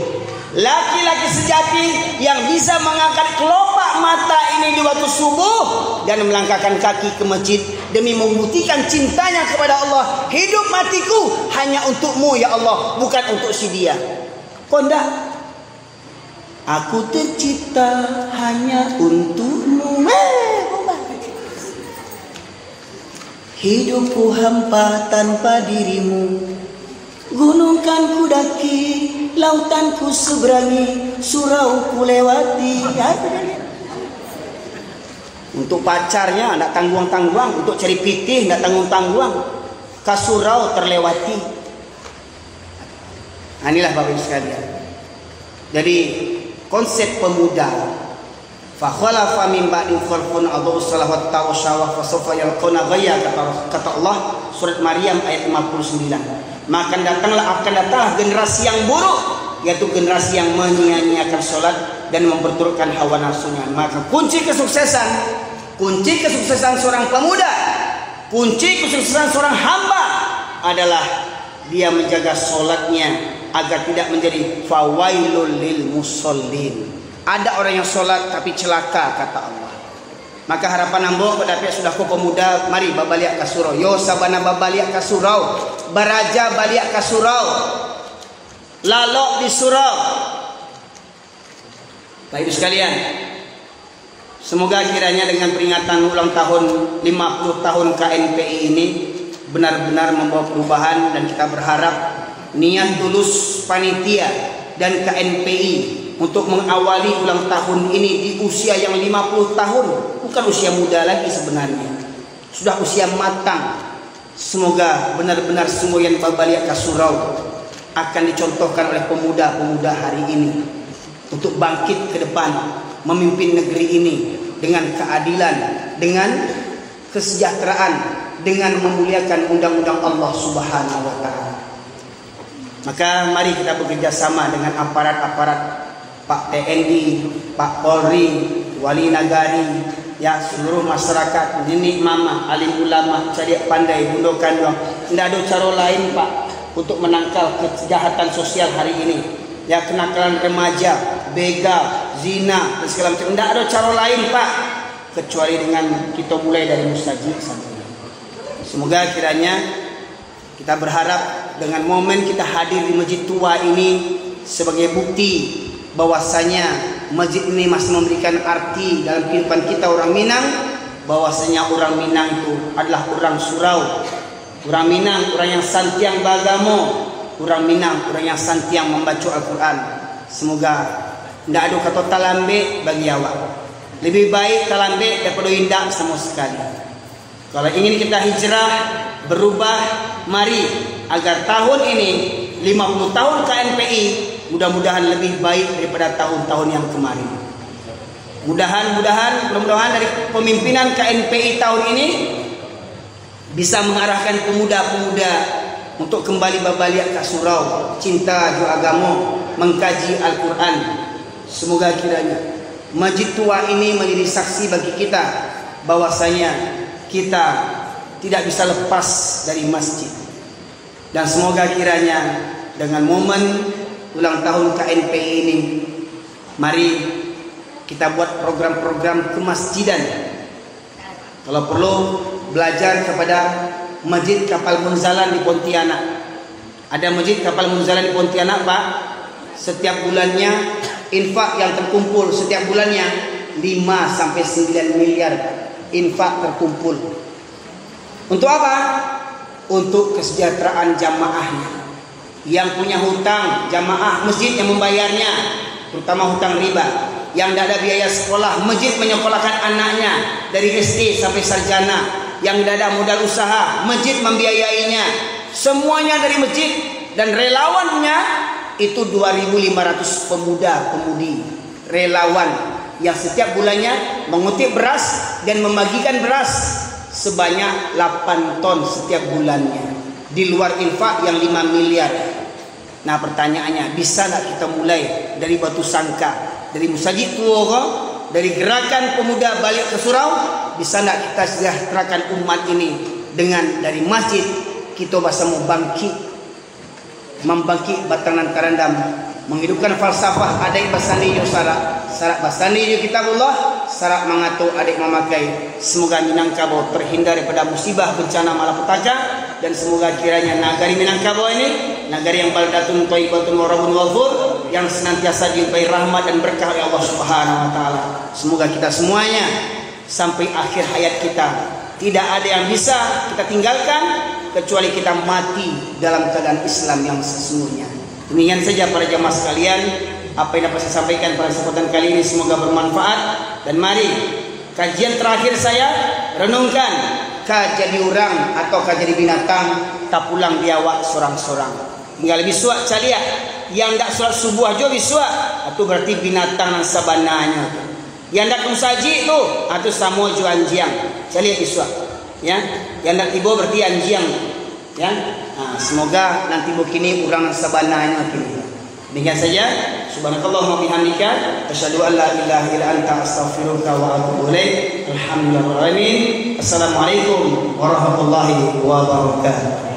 Laki-laki sejati yang bisa mengangkat kelopak mata ini di waktu subuh dan melangkahkan kaki ke masjid demi membuktikan cintanya kepada Allah. Hidup matiku hanya untukmu ya Allah, bukan untuk si dia. Kondak, aku tercipta hanya untukmu. Hidupku hampa tanpa dirimu. Gunung kan ku daki, lautan ku seberangi, surau ku lewati. Untuk pacarnya tidak tangguang-tangguang, untuk cari pitih tidak tanggung-tangguang, ke surau terlewati. Inilah Bapak Ibu sekalian. Jadi konsep pemuda. Fa khalafa min ba'di khalfun adau salawat ta'usawah fa sawfa yalquna ghayya, kata Allah surat Maryam ayat 59. Maka akan datanglah generasi yang buruk, yaitu generasi yang menyia-nyiakan sholat dan memperturutkan hawa nafsunya. Maka kunci kesuksesan seorang pemuda, kunci kesuksesan seorang hamba adalah dia menjaga sholatnya agar tidak menjadi fawailul lil musallin. Ada orang yang sholat tapi celaka, kata Allah. Maka harapan ambo pada pihak sudah ko pemuda, mari babaliak ka surau. Yo sabana babaliak ka surau, baraja baliak ka surau, lalok di surau. Baik sekalian, semoga kiranya dengan peringatan ulang tahun 50 tahun KNPI ini benar-benar membawa perubahan, dan kita berharap niat tulus panitia dan KNPI untuk mengawali ulang tahun ini di usia yang 50 tahun, bukan usia muda lagi sebenarnya, sudah usia matang. Semoga benar-benar semua yang babaliak ka surau akan dicontohkan oleh pemuda-pemuda hari ini untuk bangkit ke depan, memimpin negeri ini dengan keadilan, dengan kesejahteraan, dengan memuliakan undang-undang Allah Subhanahu wa taala. Maka mari kita bekerja sama dengan aparat-aparat, Pak TNI, Pak Polri, Wali Nagari, ya seluruh masyarakat, nenek mama, alim ulama, cariak pandai, bundo kandung. Tidak ada cara lain Pak untuk menangkal kejahatan sosial hari ini. Ya, kenakalan remaja, begal, zina, dan segala macam. Tidak ada cara lain Pak kecuali dengan kita mulai dari mustajib sampai. Semoga kiranya kita berharap dengan momen kita hadir di masjid tua ini sebagai bukti bahwasanya masjid ini masih memberikan arti dalam kehidupan kita orang Minang, bahwasanya orang Minang itu adalah orang surau, orang Minang orang yang santiang bagamo, orang Minang orang yang santiang membaca Al-Quran. Semoga tidak ada kata talambe bagi awak, lebih baik talambe daripada indah sama sekali. Kalau ingin kita hijrah, berubah, mari agar tahun ini 50 tahun KNPI mudah-mudahan lebih baik daripada tahun-tahun yang kemarin. Mudah-mudahan dari pemimpinan KNPI tahun ini bisa mengarahkan pemuda-pemuda untuk kembali babaliak ka surau, cinta jo agama, mengkaji Al-Quran. Semoga kiranya masjid tua ini menjadi saksi bagi kita bahwasanya kita tidak bisa lepas dari masjid. Dan semoga kiranya dengan momen ulang tahun KNPI ini, mari kita buat program-program kemasjidan. Kalau perlu belajar kepada Masjid Kapal Munzalan di Pontianak. Ada Masjid Kapal Munzalan di Pontianak Pak. Setiap bulannya infak yang terkumpul setiap bulannya 5 sampai 9 miliar infak terkumpul. Untuk apa? Untuk kesejahteraan jamaahnya. Yang punya hutang, jamaah masjid yang membayarnya, terutama hutang riba. Yang tidak ada biaya sekolah, masjid menyekolahkan anaknya dari SD sampai sarjana. Yang tidak ada modal usaha, masjid membiayainya. Semuanya dari masjid. Dan relawannya itu 2.500 pemuda-pemudi relawan yang setiap bulannya mengutip beras dan membagikan beras sebanyak 8 ton setiap bulannya, di luar infak yang 5 miliar. Nah pertanyaannya, bisa tak kita mulai dari batu sangka, dari musajid tua, dari gerakan pemuda balik ke surau? Bisa tak kita sejahterakan umat ini dengan dari masjid kita bahasa membangkit batangan karandam, menghidupkan falsafah adik basani yo syarat basani yo kitabullah, syarat mengatur adik memakai. Semoga Minangkabau terhindar daripada musibah bencana malapetaka, dan semoga kiranya nagari Minangkabau ini nagari yang baldatun thayyibatun wa rabbun ghafur, yang senantiasa dilimpahi rahmat dan berkah oleh Allah Subhanahu wa taala. Semoga kita semuanya sampai akhir hayat kita tidak ada yang bisa kita tinggalkan kecuali kita mati dalam keadaan Islam yang sesungguhnya. Demikian saja para jamaah sekalian, apa yang dapat saya sampaikan pada kesempatan kali ini, semoga bermanfaat. Dan mari kajian terakhir saya renungkan, ka jadi orang atau ka jadi binatang, tak pulang diawak sorang-sorang. Tinggal lebih suak calia, yang tak surat subuh aja bisuak, itu berarti binatang yang sabananya. Yang tak musaji itu, atau samo jo anjiang, calia bisuak. Ya, yang nak tiba berarti anjiang, ya. Nah, semoga nanti begini orang sabananya kini. Demikian saja. Subhanakallahumma bihamdika asyhadu an la ilaha illa anta astaghfiruka wa atubu ilaik. Alhamdulillahirabbil alamin. Assalamualaikum warahmatullahi wabarakatuh.